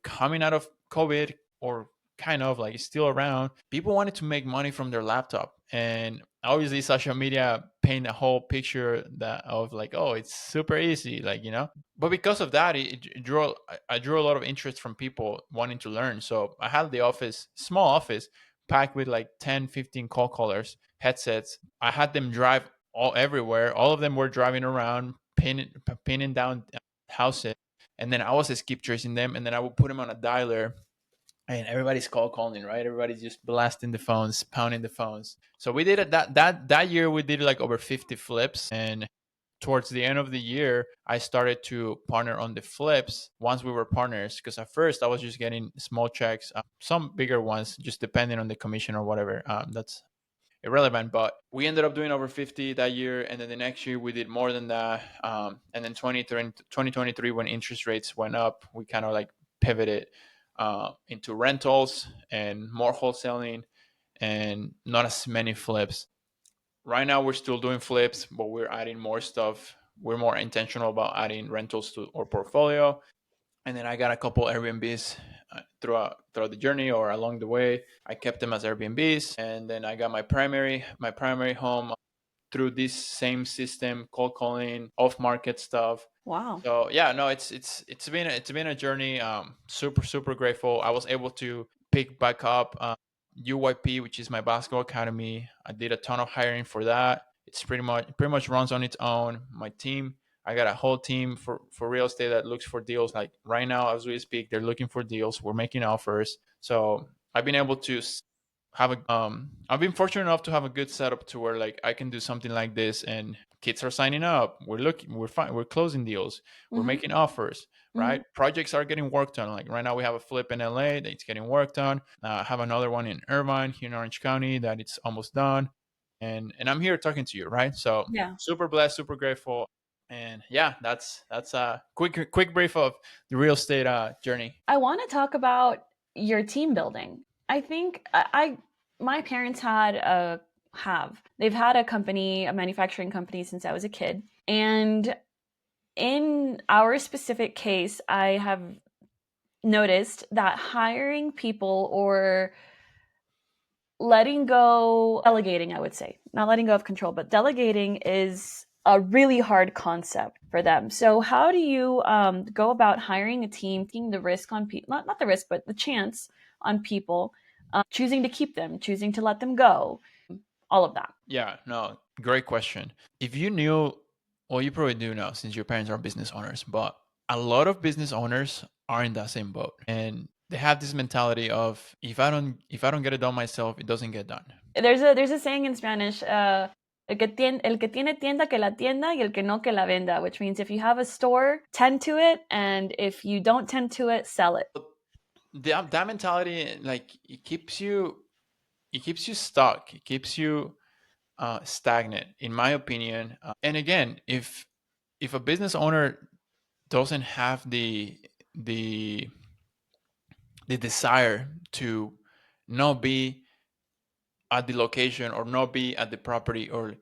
Speaker 2: coming out of COVID, or kind of like it's still around. People wanted to make money from their laptop, and obviously social media paint a whole picture that of like, oh, it's super easy, like, but because of that, it drew I drew a lot of interest from people wanting to learn. So I had the office, small office, packed with like 10, 15 call callers, headsets. I had them drive all everywhere. All of them were driving around, pinning down houses, and then I was just keep tracing them, and then I would put them on a dialer, and everybody's call calling, right? Everybody's just blasting the phones, pounding the phones. So we did it that year. We did like over 50 flips, and towards the end of the year, I started to partner on the flips once we were partners. Because at first I was just getting small checks, some bigger ones, just depending on the commission or whatever. That's irrelevant, but we ended up doing over 50 that year, and then the next year we did more than that. And then 2023, when interest rates went up, we kind of like pivoted into rentals and more wholesaling, and not as many flips. Right now we're still doing flips, but we're adding more stuff. We're more intentional about adding rentals to our portfolio. And then I got a couple Airbnbs throughout the journey or along the way. I kept them as Airbnbs, and then I got my primary home through this same system, cold calling, off market stuff.
Speaker 1: Wow.
Speaker 2: So yeah, no, it's been a journey. Super super grateful. I was able to pick back up UYP, which is my basketball academy. I did a ton of hiring for that. It's pretty much runs on its own. My team, I got a whole team for real estate that looks for deals. Like right now, as we speak, they're looking for deals. We're making offers. So I've been able to have a I've been fortunate enough to have a good setup to where like I can do something like this and kids are signing up. We're looking, we're fine, we're closing deals, we're
Speaker 1: Hmm.
Speaker 2: making offers,
Speaker 1: Hmm.
Speaker 2: right? Projects are getting worked on. Like right now we have a flip in LA that's getting worked on. I have another one in Irvine here in Orange County that it's almost done. And I'm here talking to you, right? So
Speaker 1: Yeah.
Speaker 2: super blessed, super grateful. And yeah, that's a quick brief of the real estate journey.
Speaker 1: I want to talk about your team building. I think my parents had a have they've had a company, a manufacturing company since I was a kid. And in our specific case, I have noticed that hiring people or letting go, delegating, I would say, not letting go of control, but delegating is a really hard concept for them. So, how do you go about hiring a team, taking the risk on people, not the risk, but the chance on people, choosing to keep them, choosing to let them go, all of that?
Speaker 2: Yeah, no, great question. If you knew, well, you probably do now since your parents are business owners, but a lot of business owners are in that same boat, and they have this mentality of if I don't get it done myself, it doesn't get done.
Speaker 1: There's a saying in Spanish, el que tiene tienda que la tienda y el que no que la venda, which means if you have a store, tend to it, and if you don't tend to it, sell it.
Speaker 2: That mentality, like it keeps you stuck. It keeps you stagnant, in my opinion. And again, if a business owner doesn't have the the desire to not be at the location or not be at the property or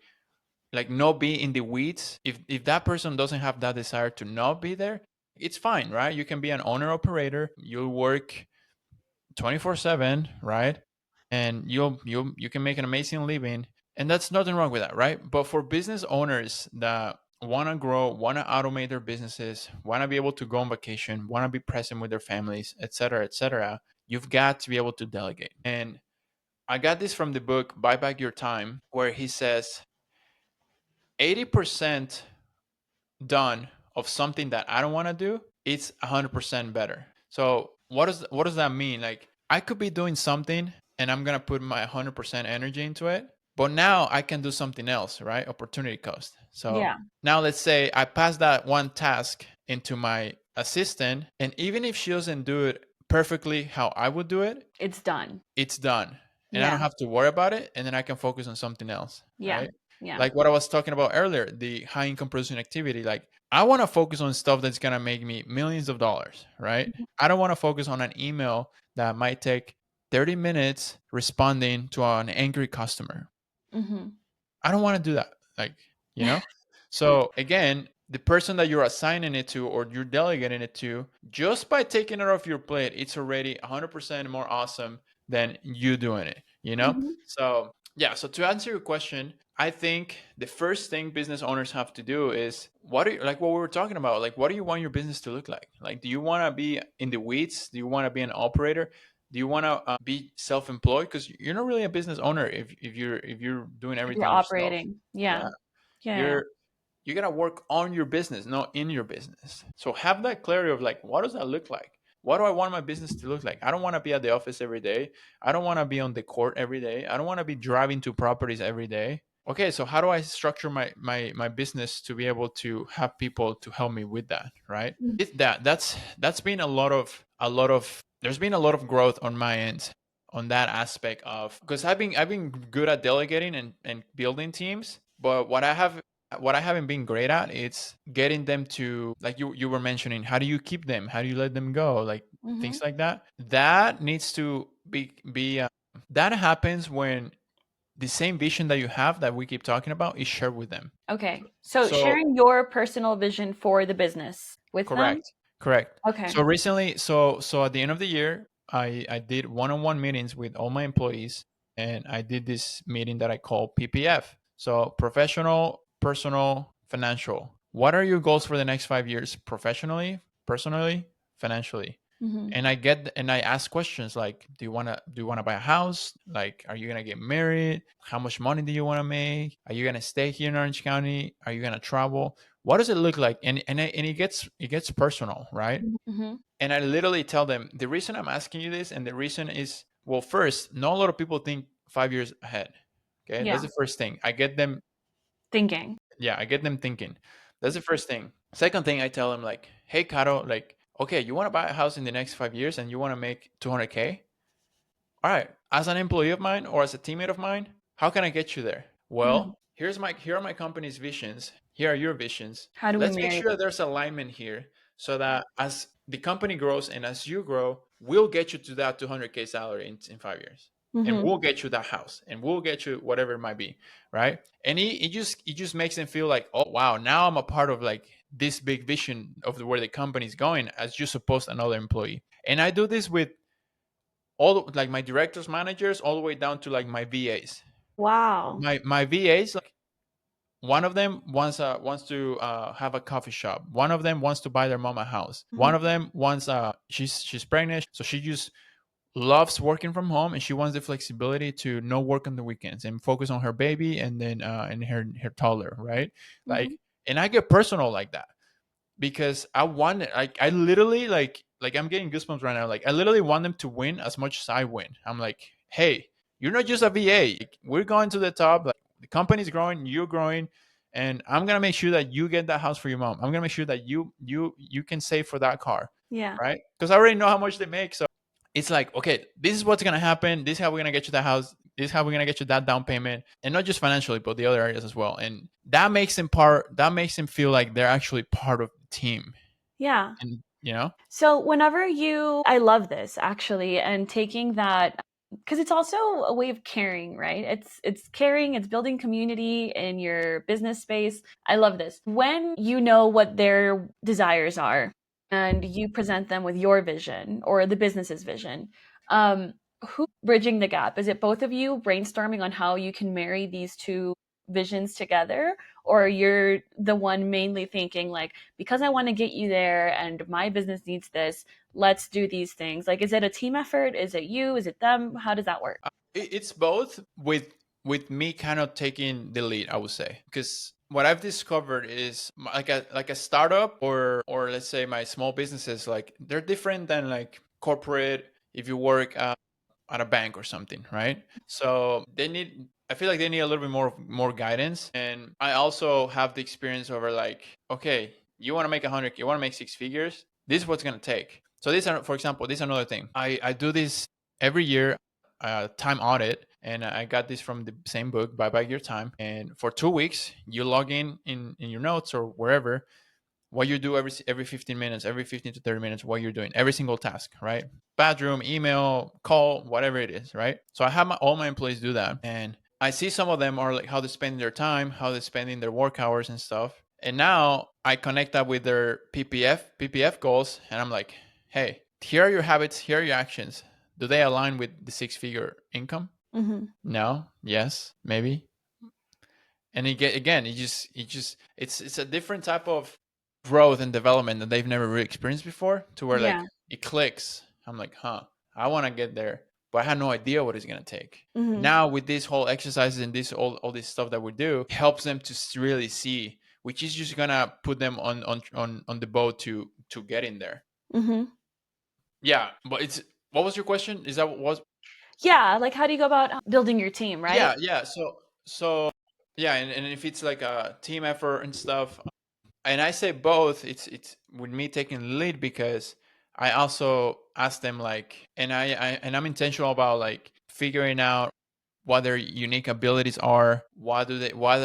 Speaker 2: like not be in the weeds, if that person doesn't have that desire to not be there, it's fine, right? You can be an owner operator, you'll work 24/7, right? And you can make an amazing living, and that's nothing wrong with that, right? But for business owners that want to grow, want to automate their businesses, want to be able to go on vacation, want to be present with their families, etc., etc., you've got to be able to delegate. And I got this from the book Buy Back Your Time, where he says 80% done of something that I don't want to do, it's 100% better. So what does that mean? Like I could be doing something and I'm gonna put my 100% energy into it, but now I can do something else, right? Opportunity cost. So
Speaker 1: Yeah,
Speaker 2: now let's say I pass that one task into my assistant, and even if she doesn't do it perfectly how I would do it,
Speaker 1: it's done.
Speaker 2: it's done, and I
Speaker 1: Yeah,
Speaker 2: don't have to worry about it, and then I can focus on something else,
Speaker 1: yeah,
Speaker 2: right?
Speaker 1: yeah.
Speaker 2: Like what I was talking about earlier, the high income producing activity. Like I want to focus on stuff that's gonna make me millions of dollars, right?
Speaker 1: Mhm,
Speaker 2: I don't want to focus on an email that might take 30 minutes responding to an angry customer.
Speaker 1: mhm.
Speaker 2: I don't want to do that. Like, you know? So again, the person that you're assigning it to or you're delegating it to, just by taking it off your plate, it's already 100% more awesome than you doing it, you know?
Speaker 1: Mhm.
Speaker 2: So, yeah, so to answer your question, I think the first thing business owners have to do is what are you, like what we were talking about, like what do you want your business to look like? Like do you want to be in the weeds? Do you want to be an operator? Do you want to be self-employed? Because you're not really a business owner if you're doing
Speaker 1: If you're
Speaker 2: everything yourself.
Speaker 1: operating, yeah,
Speaker 2: Yeah,
Speaker 1: yeah,
Speaker 2: you're you're gonna work on your business, not in your business. So have that clarity of like, what does that look like? What do I want my business to look like? I don't want to be at the office every day. I don't want to be on the court every day. I don't want to be driving to properties every day. Okay, so how do I structure my business to be able to have people to help me with that, right?
Speaker 1: yeah.
Speaker 2: That's been a lot of there's been a lot of growth on my end on that aspect of because I've been good at delegating and building teams, but what I haven't been great at is getting them to like you were mentioning, how do you keep them? How do you let them go? Like
Speaker 1: Mhm.
Speaker 2: things like that. That needs to be that happens when the same vision that you have that we keep talking about is shared with them.
Speaker 1: Okay. So
Speaker 2: So
Speaker 1: sharing your personal vision for the business with them?
Speaker 2: correct. Correct.
Speaker 1: Okay.
Speaker 2: So recently, so at the end of the year, I did one-on-one meetings with all my employees, and I did this meeting that I call PPF. So professional, personal, financial. What are your goals for the next 5 years, professionally, personally, financially?
Speaker 1: Mhm.
Speaker 2: And I ask questions like, do you wanna buy a house? Like, are you gonna get married? How much money do you wanna make? Are you gonna stay here in Orange County? Are you gonna travel? What does it look like? And it gets personal, right?
Speaker 1: Mhm.
Speaker 2: And I literally tell them the reason I'm asking you this, and the reason is Well, first, not a lot of people think 5 years ahead. Okay, that's
Speaker 1: Yeah.
Speaker 2: the first thing. I get them.
Speaker 1: Thinking.
Speaker 2: Yeah, I get them thinking. That's the first thing. Second thing, I tell them like, hey, Caro, like, okay, you want to buy a house in the next 5 years and you want to make 200K. All right, as an employee of mine or as a teammate of mine, how can I get you there?
Speaker 1: Mhm.
Speaker 2: Well, here are my company's visions. Here are your visions.
Speaker 1: How do we
Speaker 2: Let's make
Speaker 1: marry
Speaker 2: sure
Speaker 1: them?
Speaker 2: there's alignment here so that as the company grows and as you grow, we'll get you to that 200K salary in 5 years. And
Speaker 1: Mhm.
Speaker 2: we'll get you that house and we'll get you whatever it might be. Right. And it just makes them feel like, oh, wow, now I'm a part of like this big vision of where the company's going as just opposed to another employee. And I do this with all like my directors, managers, all the way down to like my VAs.
Speaker 1: Wow.
Speaker 2: My VAs, like one of them wants to have a coffee shop. One of them wants to buy their mom a house. One
Speaker 1: Mhm.
Speaker 2: of them wants she's pregnant, so she just loves working from home and she wants the flexibility to no work on the weekends and focus on her baby and then and her toddler, right?
Speaker 1: Mhm.
Speaker 2: Like, and I get personal like that because I want it. I literally like I'm getting goosebumps right now. Like I literally want them to win as much as I win. I'm like, hey, you're not just a VA. Like, we're going to the top. Like the company's growing, you're growing, and I'm gonna make sure that you get that house for your mom. I'm gonna make sure that you can save for that car,
Speaker 1: Yeah.
Speaker 2: right? Because I already know how much they make. So it's like, okay, this is what's gonna happen. This is how we're gonna get you the house. This is how we're gonna get you that down payment, and not just financially, but the other areas as well. And that makes them part. That makes them feel like they're actually part of the team.
Speaker 1: Yeah.
Speaker 2: And you know,
Speaker 1: So whenever you I love this actually and taking that because it's also a way of caring, right? It's caring, it's building community in your business space. I love this. When you know what their desires are and you present them with your vision or the business's vision, um who's bridging the gap? Is it both of you brainstorming on how you can marry these two visions together, or you're the one mainly thinking like, because I want to get you there and my business needs this, let's do these things? Like, is it a team effort? Is it you? Is it them? How does that work?
Speaker 2: it's both with me kind of taking the lead, I would say, because what I've discovered is like a startup or let's say my small businesses, like they're different than like corporate. If you work at a bank or something, right? So they need. I feel like they need a little bit more guidance, and I also have the experience over like, okay, you want to make 100, you want to make six figures. This is what's gonna take. So this, for example, this is another thing. I do this every year, time audit, and I got this from the same book, Buy Back Your Time. And for 2 weeks, you log in your notes or wherever what you do every 15 minutes, every 15 to 30 minutes, what you're doing, every single task, right? Bathroom, email, call, whatever it is, right? So I have all my employees do that. And I see some of them are like how they spend their time, how they're spending their work hours and stuff. And now I connect that with their PPF goals. And I'm like, hey, here are your habits, here are your actions. Do they align with the six-figure income?
Speaker 1: Mm-hmm.
Speaker 2: No, yes, maybe. And again, it's a different type of growth and development that they've never really experienced before, to where like
Speaker 1: Yeah.
Speaker 2: it clicks. I'm like, huh, I want to get there, but I had no idea what it's gonna take.
Speaker 1: Mm-hmm.
Speaker 2: Now with these whole exercises and this all this stuff that we do, it helps them to really see, which is just gonna put them on the boat to get in there.
Speaker 1: Mm-hmm.
Speaker 2: Yeah, but it's what was your question? Is that what was
Speaker 1: Yeah. Like, how do you go about building your team, right?
Speaker 2: yeah. So yeah, and if it's like a team effort and stuff, and I say both. It's with me taking the lead because I also ask them like, and I'm intentional about like figuring out what their unique abilities are, what do they, what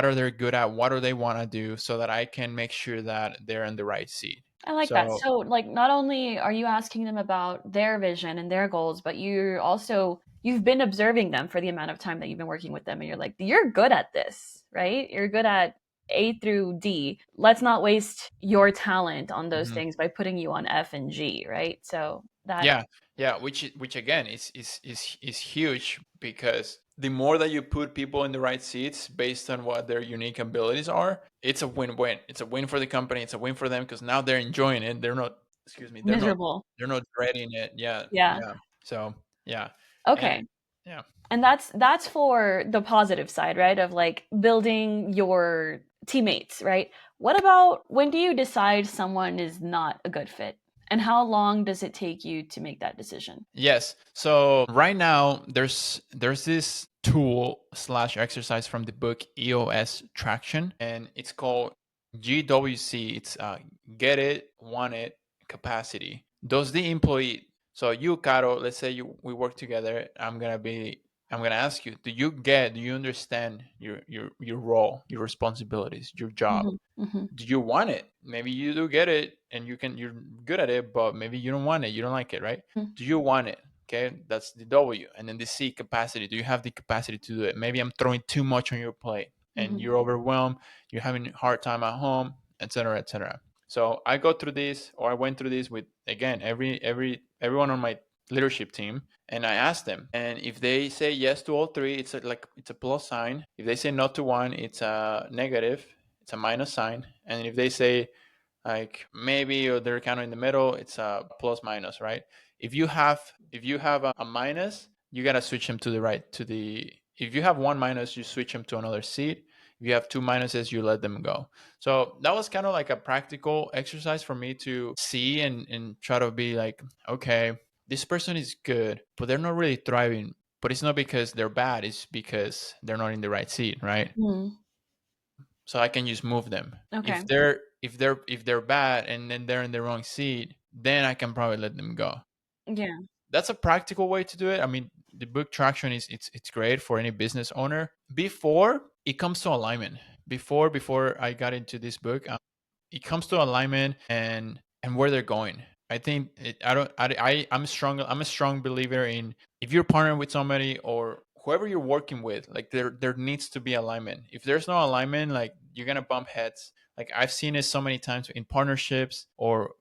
Speaker 2: are they good at, what do they want to do, so that I can make sure that they're in the right seat.
Speaker 1: I like that.
Speaker 2: So
Speaker 1: So, like, not only are you asking them about their vision and their goals, but you've been observing them for the amount of time that you've been working with them, and you're like, you're good at this, right? You're good at A through D. Let's not waste your talent on those
Speaker 2: mhm.
Speaker 1: things by putting you on F and G, right? So that
Speaker 2: Yeah, yeah, which again is huge because the more that you put people in the right seats based on what their unique abilities are, it's a win-win. It's a win for the company. It's a win for them because now they're enjoying it. They're not, excuse me,
Speaker 1: miserable.
Speaker 2: they're not dreading it. Yeah,
Speaker 1: Yeah.
Speaker 2: yeah. So yeah, and
Speaker 1: Okay.
Speaker 2: yeah.
Speaker 1: And that's for the positive side, right? Of like building your teammates, right? What about when do you decide someone is not a good fit? And how long does it take you to make that decision?
Speaker 2: Yes. So right now there's this tool slash exercise from the book EOS Traction, and it's called GWC. It's get it, want it, capacity. Does the employee, so you, Caro, let's say we work together. I'm gonna ask you, do you understand your role, your responsibilities, your job?
Speaker 1: Hmm. Hmm.
Speaker 2: Do you want it? Maybe you do get it and you're good at it, but maybe you don't want it. You don't like it, right? Do you want it? Okay, that's the W. And then the C, capacity. Do you have the capacity to do it? Maybe I'm throwing too much on your plate and
Speaker 1: Hmm.
Speaker 2: you're overwhelmed, you're having a hard time at home, etc., etc. So I go through this, or I went through this with, again, everyone on my leadership team, and I asked them, and if they say yes to all three, it's a plus sign. If they say no to one, it's a negative, it's a minus sign. And if they say like maybe, or they're kind of in the middle, it's a plus minus, right? If you have a minus, you gotta switch them to the right, to the if you have one minus, you switch them to another seat. If you have two minuses, you let them go. So that was kind of like a practical exercise for me to see and try to be like, okay, this person is good, but they're not really thriving. But it's not because they're bad, it's because they're not in the right seat, right?
Speaker 1: Hmm.
Speaker 2: So I can just move them.
Speaker 1: Okay.
Speaker 2: If they're bad and then they're in the wrong seat, then I can probably let them go.
Speaker 1: Yeah.
Speaker 2: That's a practical way to do it. I mean, the book Traction is it's great for any business owner. Before it comes to alignment, before I got into this book, it comes to alignment and where they're going. I think I don't I'm a strong believer in, if you're partnering with somebody or whoever you're working with, like there needs to be alignment. If there's no alignment, like you're gonna bump heads. Like I've seen it so many times in partnerships or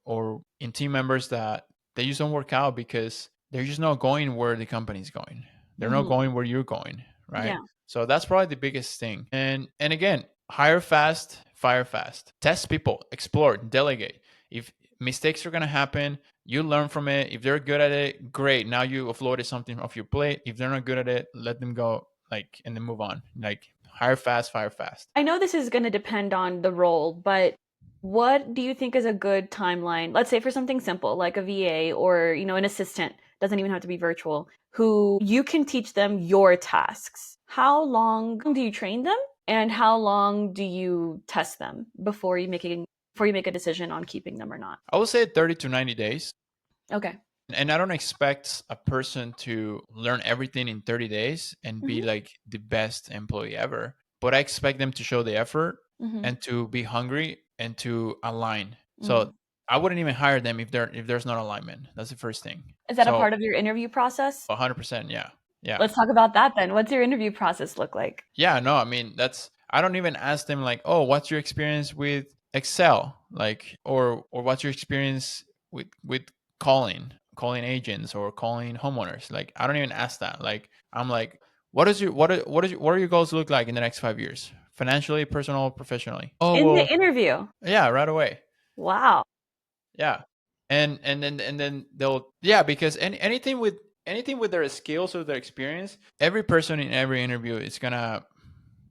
Speaker 2: in team members that they just don't work out because they're just not going where the company's going. They're not
Speaker 1: Hmm.
Speaker 2: going where you're going, right?
Speaker 1: Yeah.
Speaker 2: So that's probably the biggest thing. And again, hire fast, fire fast. Test people, explore, delegate. If mistakes are gonna happen, you learn from it. If they're good at it, great. Now you offloaded something off your plate. If they're not good at it, let them go. Like, and then move on. Like, hire fast, fire fast.
Speaker 1: I know this is going to depend on the role, but what do you think is a good timeline? Let's say for something simple like a VA or, an assistant, doesn't even have to be virtual, who you can teach them your tasks. How long do you train them and how long do you test them before you make a decision on keeping them or not?
Speaker 2: I would say 30 to 90 days.
Speaker 1: Okay.
Speaker 2: And I don't expect a person to learn everything in 30 days and be
Speaker 1: Mhm.
Speaker 2: like the best employee ever, but I expect them to show the effort
Speaker 1: Mhm.
Speaker 2: and to be hungry and to align. So
Speaker 1: Mhm.
Speaker 2: I wouldn't even hire them if there's not alignment. That's the first thing.
Speaker 1: Is that a
Speaker 2: So
Speaker 1: part of your interview process?
Speaker 2: 100%, yeah. Yeah.
Speaker 1: Let's talk about that then. What's your interview process look like?
Speaker 2: Yeah, no, I mean, I don't even ask them like, "Oh, what's your experience with Excel?" Like, or what's your experience with calling agents or calling homeowners? Like, I don't even ask that. Like, I'm like, what are your goals look like in the next 5 years? Financially, personal, professionally. Oh,
Speaker 1: In the
Speaker 2: well,
Speaker 1: interview.
Speaker 2: yeah, right away.
Speaker 1: Wow.
Speaker 2: Yeah. And then they'll, yeah, because anything with their skills or their experience, every person in every interview is gonna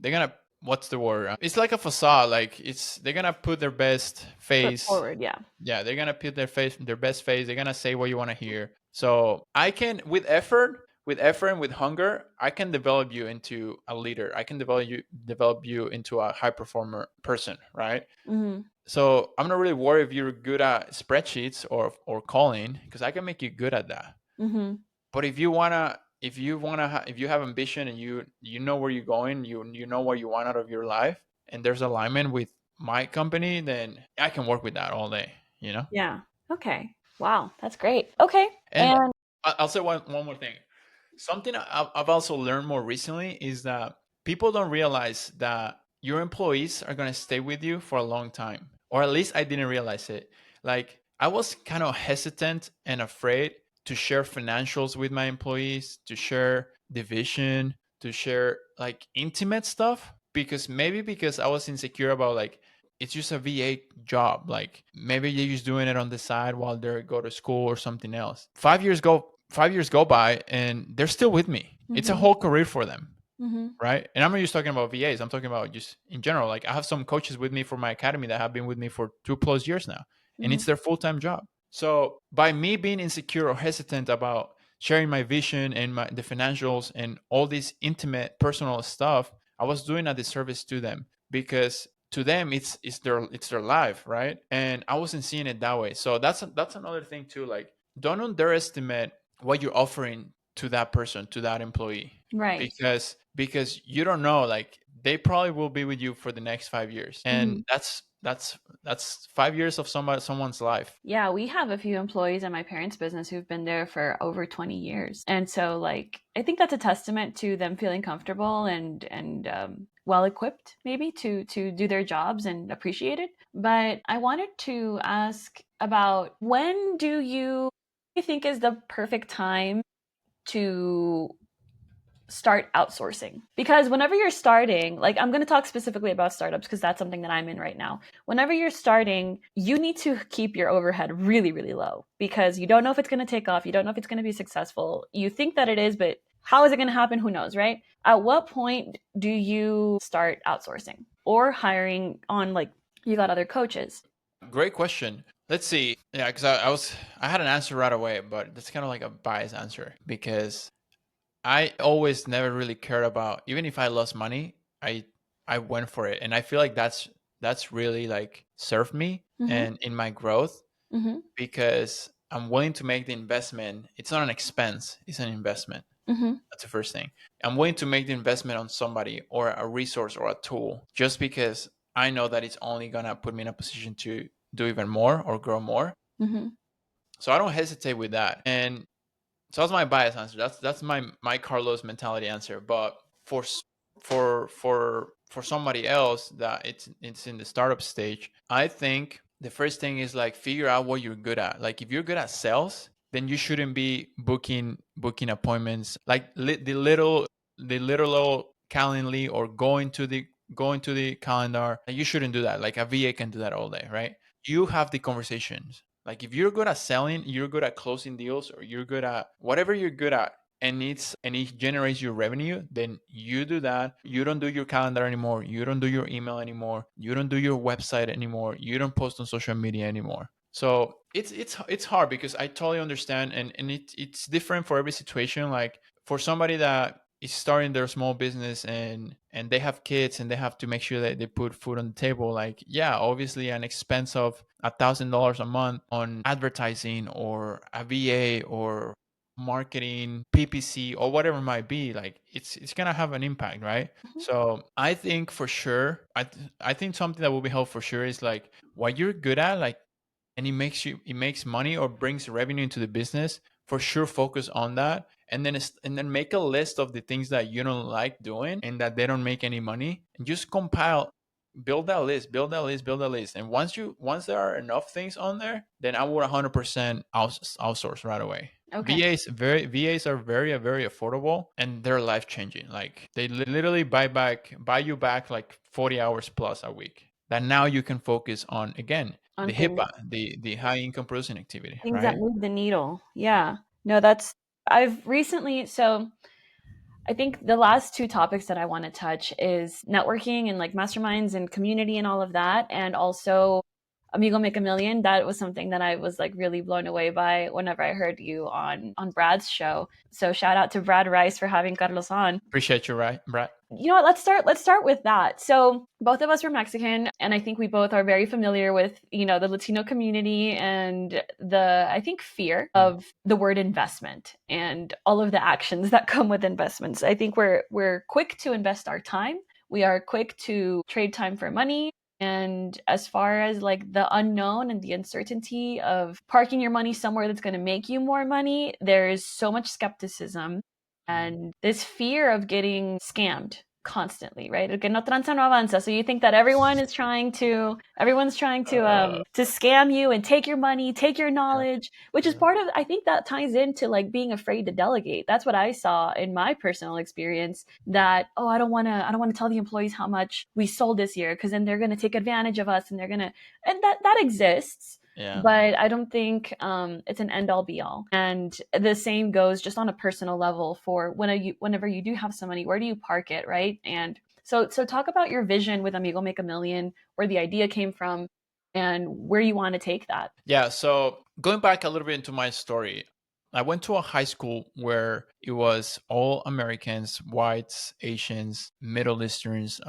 Speaker 2: they're gonna, what's the word, it's like a facade, like they're gonna put their best
Speaker 1: Foot
Speaker 2: face.
Speaker 1: forward, yeah.
Speaker 2: Yeah, they're gonna put their best face, they're gonna say what you want to hear. So I can, with effort and with hunger, I can develop you into a leader. I can develop you into a high performer person, right?
Speaker 1: Mhm.
Speaker 2: So I'm not really worried if you're good at spreadsheets or calling, because I can make you good at that.
Speaker 1: Mhm.
Speaker 2: But if you have ambition and you know where you're going, you know what you want out of your life, and there's alignment with my company, then I can work with that all day. You know.
Speaker 1: Yeah. Okay. Wow, that's great. Okay.
Speaker 2: And
Speaker 1: And
Speaker 2: I'll say one more thing. Something I've also learned more recently is that people don't realize that your employees are going to stay with you for a long time. Or at least I didn't realize it. Like, I was kind of hesitant and afraid to share financials with my employees, to share the vision, to share like intimate stuff, because I was insecure about, like, it's just a VA job. Like, maybe they're just doing it on the side while they go to school or something else. 5 years go by and they're still with me. It's a
Speaker 1: mhm.
Speaker 2: whole career for them,
Speaker 1: Mhm.
Speaker 2: right? And I'm not just talking about VAs. I'm talking about just in general. Like, I have some coaches with me for my academy that have been with me for 2+ years now, and it's
Speaker 1: Mhm.
Speaker 2: their full time job. So by me being insecure or hesitant about sharing my vision and the financials and all this intimate personal stuff, I was doing a disservice to them, because to them it's their life, right? And I wasn't seeing it that way. So that's another thing too. Like, don't underestimate what you're offering to that person, to that employee,
Speaker 1: Right.
Speaker 2: because you don't know, like, they probably will be with you for the next 5 years,
Speaker 1: Mhm.
Speaker 2: and that's 5 years of someone's life.
Speaker 1: Yeah, we have a few employees in my parents' business who've been there for over 20 years. And so like I think that's a testament to them feeling comfortable and well equipped maybe to do their jobs and appreciated. But I wanted to ask about when do you think is the perfect time to start outsourcing? Because whenever you're starting, like I'm going to talk specifically about startups because that's something that I'm in right now. Whenever you're starting, you need to keep your overhead really, really low because you don't know if it's going to take off. You don't know if it's going to be successful. You think that it is, but how is it going to happen? Who knows, right? At what point do you start outsourcing or hiring on, like, you got other coaches?
Speaker 2: Great question. Let's see. Yeah, because I had an answer right away, but that's kind of like a biased answer, because I always never really cared about, even if I lost money, I went for it, and I feel like that's really like served me
Speaker 1: Mm-hmm.
Speaker 2: and in my growth,
Speaker 1: Mm-hmm.
Speaker 2: because I'm willing to make the investment. It's not an expense; it's an investment.
Speaker 1: Mm-hmm.
Speaker 2: That's the first thing. I'm willing to make the investment on somebody or a resource or a tool, just because I know that it's only gonna put me in a position to do even more or grow more.
Speaker 1: Mm-hmm.
Speaker 2: So I don't hesitate with that. And so that's my bias answer. That's my Carlos mentality answer. But for somebody else that it's in the startup stage, I think the first thing is like figure out what you're good at. Like if you're good at sales, then you shouldn't be booking appointments like the little Calendly or going to the calendar. You shouldn't do that. Like a VA can do that all day, right? You have the conversations. Like if you're good at selling, you're good at closing deals, or you're good at whatever you're good at, and it generates your revenue, then you do that. You don't do your calendar anymore. You don't do your email anymore. You don't do your website anymore. You don't post on social media anymore. So it's hard, because I totally understand, and it's different for every situation. Like for somebody that is starting their small business and they have kids and they have to make sure that they put food on the table, like, yeah, obviously an expense of $1,000 a month on advertising or a VA or marketing, PPC, or whatever it might be, like it's gonna have an impact, right? So I think for sure, I think something that will be helpful for sure is like what you're good at, like, and it makes money or brings revenue into the business. For sure, focus on that, and then make a list of the things that you don't like doing and that they don't make any money, and just build that list, build that list. And once there are enough things on there, then I would 100% outsource right away.
Speaker 1: Okay.
Speaker 2: VAs are very affordable, and they're life changing. Like they literally buy you back like 40 hours plus a week, that now you can focus on, again,
Speaker 1: On
Speaker 2: the
Speaker 1: things.
Speaker 2: HIPAA, the high income producing activity,
Speaker 1: Things that
Speaker 2: right?
Speaker 1: move the needle. Yeah. No, that's I've recently so I think the last two topics that I want to touch is networking and like masterminds and community and all of that, and also Amigo Make a Million. That was something that I was like really blown away by whenever I heard you on Brad's show. So shout out to Brad Rice for having Carlos on.
Speaker 2: Appreciate you, right, Brad?
Speaker 1: You know what, let's start with that. So both of us were Mexican, and I think we both are very familiar with, the Latino community and the, I think, fear of the word investment and all of the actions that come with investments. I think we're quick to invest our time. We are quick to trade time for money. And as far as like the unknown and the uncertainty of parking your money somewhere that's going to make you more money, there's so much skepticism and this fear of getting scammed constantly, right? El que no tranza no avanza. So you think that everyone's trying to scam you and take your money, take your
Speaker 2: Yeah.
Speaker 1: knowledge, which is part of, I think that ties into like being afraid to delegate. That's what I saw in my personal experience, that, oh, I don't want to tell the employees how much we sold this year because then they're going to take advantage of us, and they're going to, and that exists,
Speaker 2: Yeah.
Speaker 1: but I don't think it's an end all be all. And the same goes just on a personal level for whenever you do have some money, where do you park it, right? And so talk about your vision with Amigo Make a Million, where the idea came from, and where you want to take that.
Speaker 2: Yeah, so going back a little bit into my story, I went to a high school where it was all Americans, whites, Asians, Middle Easterns,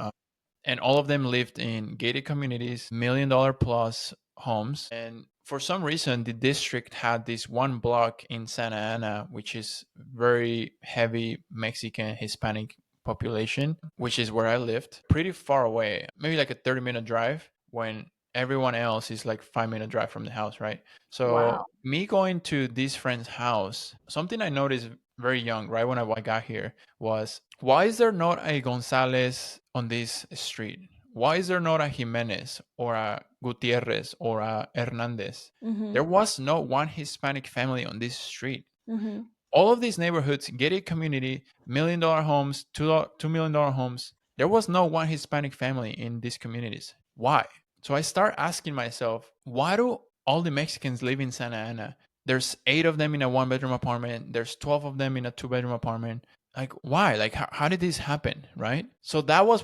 Speaker 2: and all of them lived in gated communities, $1 million plus homes. And for some reason, the district had this one block in Santa Ana, which is very heavy Mexican Hispanic population, which is where I lived, pretty far away, maybe like a 30-minute drive, when everyone else is like 5-minute drive from the house, right? So
Speaker 1: Wow.
Speaker 2: me going to this friend's house, something I noticed very young, right when I got here, was why is there not a Gonzalez on this street? Why is there not a Jimenez or a Gutierrez or a Hernandez?
Speaker 1: Mm-hmm.
Speaker 2: There was no one Hispanic family on this street.
Speaker 1: Mm-hmm.
Speaker 2: All of these neighborhoods, gated community, $1 million homes, $2 million homes. There was no one Hispanic family in these communities. Why? So I start asking myself, why do all the Mexicans live in Santa Ana? There's 8 of them in a 1 bedroom apartment. There's 12 of them in a 2 bedroom apartment. Like, why? Like, how did this happen? Right. So that was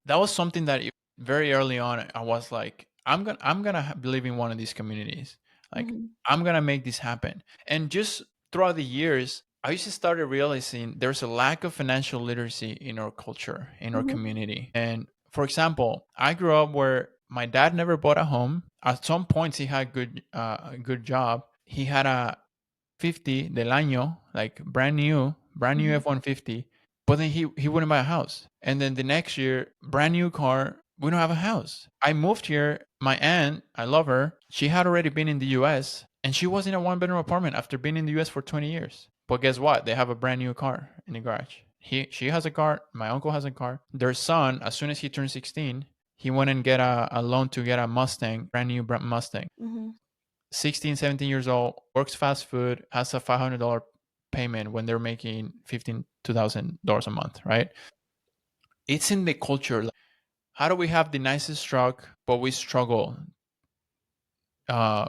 Speaker 2: that was something that very early on I was like, I'm gonna live in one of these communities. Like,
Speaker 1: Mm-hmm.
Speaker 2: I'm gonna make this happen. And just throughout the years, I just started realizing there's a lack of financial literacy in our culture, in our
Speaker 1: Mm-hmm.
Speaker 2: community. And for example, I grew up where my dad never bought a home. At some points, he had a good job. He had a 50 del año, like brand new
Speaker 1: Mm-hmm.
Speaker 2: F-150. But then he wouldn't buy a house. And then the next year, brand new car, we don't have a house. I moved here. My aunt, I love her. She had already been in the US and she was in a 1 bedroom apartment after being in the US for 20 years. But guess what? They have a brand new car in the garage. She has a car. My uncle has a car. Their son, as soon as he turned 16, he went and get a loan to get a Mustang, brand new Mustang.
Speaker 1: Mm-hmm.
Speaker 2: 16, 17 years old, works fast food, has a $500 payment when they're making $15,000 a month, right? It's in the culture. Like, how do we have the nicest truck, but we struggle uh,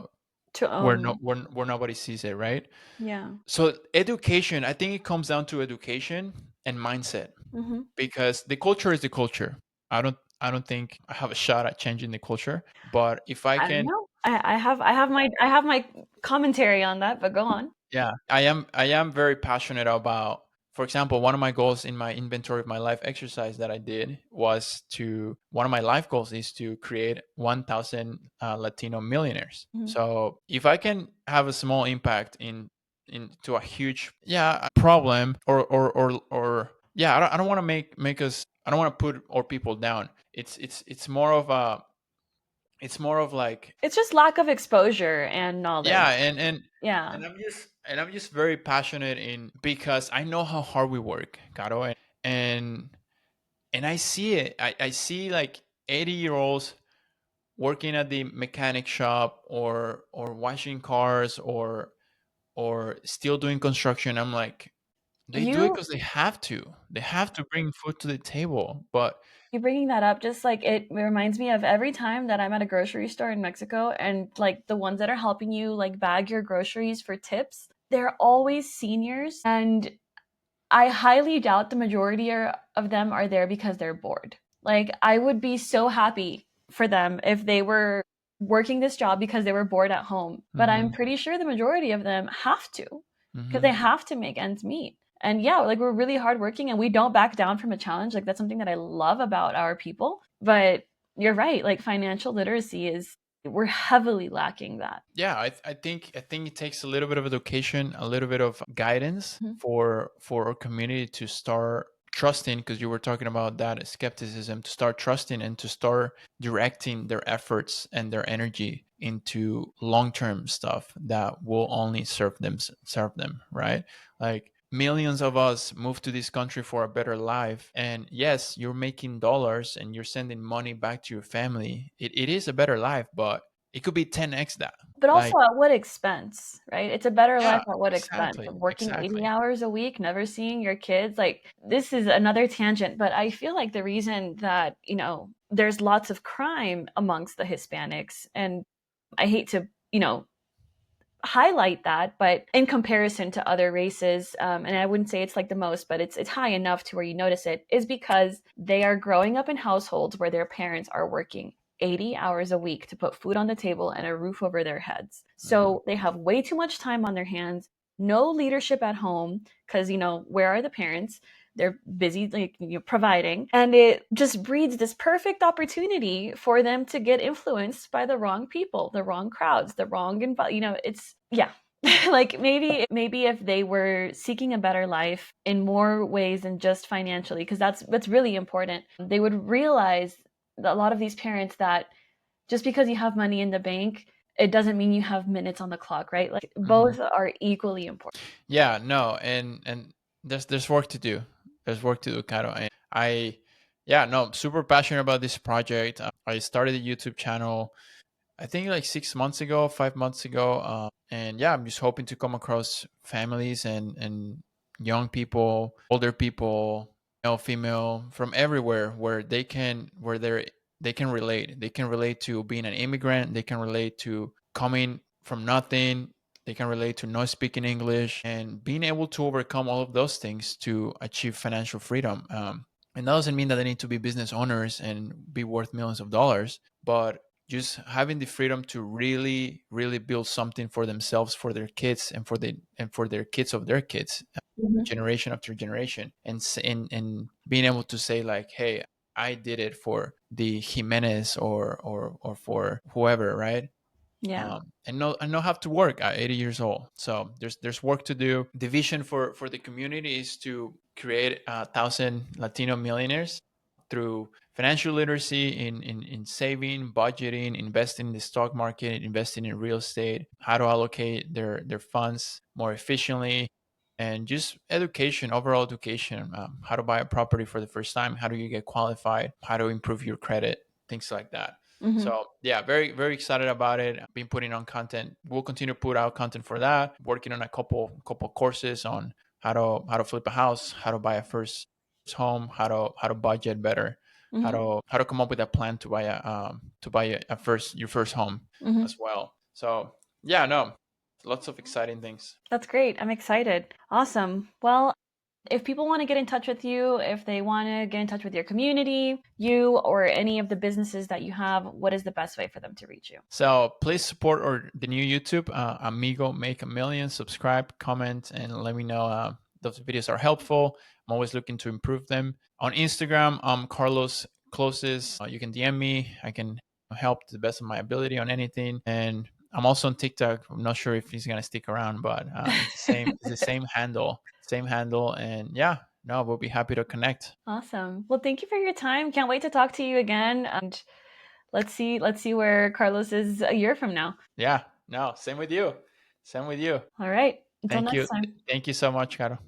Speaker 1: To
Speaker 2: where,
Speaker 1: own.
Speaker 2: where nobody sees it, right?
Speaker 1: Yeah.
Speaker 2: So education, I think it comes down to education and mindset,
Speaker 1: Mm-hmm.
Speaker 2: because the culture is the culture. I don't think I have a shot at changing the culture, but if I
Speaker 1: I don't
Speaker 2: can.
Speaker 1: know. I have my commentary on that, but go on.
Speaker 2: Yeah, I am very passionate about, for example, one of my goals in my inventory of my life exercise that I did was to one of my life goals is to create 1,000 Latino millionaires.
Speaker 1: Mm-hmm.
Speaker 2: So if I can have a small impact into a huge problem, or yeah, I don't want to make us, I don't want to put our people down. It's more of a, it's more of like,
Speaker 1: It's just lack of exposure and knowledge.
Speaker 2: yeah, and
Speaker 1: Yeah.
Speaker 2: I'm just very passionate in, because I know how hard we work, Caro, and and I see it. I see like 80-year-olds working at the mechanic shop, or washing cars, or still doing construction. I'm like, they do it
Speaker 1: You
Speaker 2: because they have to. They have to bring food to the table. But
Speaker 1: you bringing that up, just like it reminds me of every time that I'm at a grocery store in Mexico, and like the ones that are helping you like bag your groceries for tips, they're always seniors, and I highly doubt the majority of them are there because they're bored. Like, I would be so happy for them if they were working this job because they were bored at home. But I'm
Speaker 2: mhm,
Speaker 1: pretty sure the majority of them have to, because they
Speaker 2: mhm.
Speaker 1: have to make ends meet. And yeah, like we're really hardworking and we don't back down from a challenge. Like, that's something that I love about our people. But you're right, like financial literacy is, we're heavily lacking that.
Speaker 2: Yeah, I think it takes a little bit of education, a little bit of guidance
Speaker 1: Mhm.
Speaker 2: for our community to start trusting, because you were talking about that skepticism, to start trusting and to start directing their efforts and their energy into long-term stuff that will only serve them, right? Like, millions of us moved to this country for a better life, and yes, you're making dollars and you're sending money back to your family. It is a better life, but it could be 10x that.
Speaker 1: But
Speaker 2: Like,
Speaker 1: also at what expense, right? It's a better life
Speaker 2: yeah,
Speaker 1: at what expense? Of
Speaker 2: exactly,
Speaker 1: working 80
Speaker 2: exactly.
Speaker 1: hours a week, never seeing your kids? Like, this is another tangent, but I feel like the reason that, there's lots of crime amongst the Hispanics, and I hate to, highlight that, but in comparison to other races, and I wouldn't say it's like the most, but it's high enough to where you notice it, is because they are growing up in households where their parents are working 80 hours a week to put food on the table and a roof over their heads.
Speaker 2: Hmm.
Speaker 1: So they have way too much time on their hands, no leadership at home, because, where are the parents? They're busy, like, providing, and it just breeds this perfect opportunity for them to get influenced by the wrong people, the wrong crowds, the wrong it's, yeah. Like, maybe if they were seeking a better life in more ways than just financially, because that's really important, they would realize that a lot of these parents, that just because you have money in the bank, it doesn't mean you have minutes on the clock, right? Like,
Speaker 2: Hmm.
Speaker 1: both are equally important.
Speaker 2: Yeah, no, and there's work to do. There's work to do, Caro. And yeah, no, super passionate about this project. I started a YouTube channel, I think like 6 months ago, 5 months ago, and yeah, I'm just hoping to come across families and young people, older people, male, female, from everywhere, where they can relate. They can relate to being an immigrant. They can relate to coming from nothing. They can relate to not speaking English and being able to overcome all of those things to achieve financial freedom. And that doesn't mean that they need to be business owners and be worth millions of dollars, but just having the freedom to really, really build something for themselves, for their kids, and for their kids of their kids,
Speaker 1: Mhm.
Speaker 2: generation after generation, and being able to say like, hey, I did it for the Jimenez or for whoever, right?
Speaker 1: Yeah.
Speaker 2: And not have to work at 80 years old. So there's work to do. The vision for the community is to create 1,000 Latino millionaires through financial literacy in saving, budgeting, investing in the stock market, investing in real estate, how to allocate their funds more efficiently, and just education, overall education, how to buy a property for the first time, how do you get qualified, how to improve your credit, things like that.
Speaker 1: Hmm.
Speaker 2: So yeah, very, very excited about it. I've been putting on content. We'll continue to put out content for that. Working on a couple courses on how to flip a house, how to buy a first home, how to budget better,
Speaker 1: Hmm.
Speaker 2: how to come up with a plan to buy a first your first home
Speaker 1: Hmm.
Speaker 2: as well. So yeah, no, lots of exciting things.
Speaker 1: That's great. I'm excited. Awesome. Well, if people want to get in touch with you, if they want to get in touch with your community, you or any of the businesses that you have, what is the best way for them to reach you?
Speaker 2: So please support the new YouTube, Amigo Make a Million. Subscribe, comment, and let me know those videos are helpful. I'm always looking to improve them. On Instagram, I'm Carlos Closes. You can DM me. I can help to the best of my ability on anything. And I'm also on TikTok. I'm not sure if he's gonna stick around, but it's the same. It's the same handle. Same handle. And yeah, no, we'll be happy to connect.
Speaker 1: Awesome. Well, thank you for your time. Can't wait to talk to you again. And let's see where Carlos is a year from now.
Speaker 2: Yeah, no, same with you. Same with you.
Speaker 1: All right. Until
Speaker 2: Thank
Speaker 1: next
Speaker 2: you.
Speaker 1: time.
Speaker 2: Thank you so much, Caro.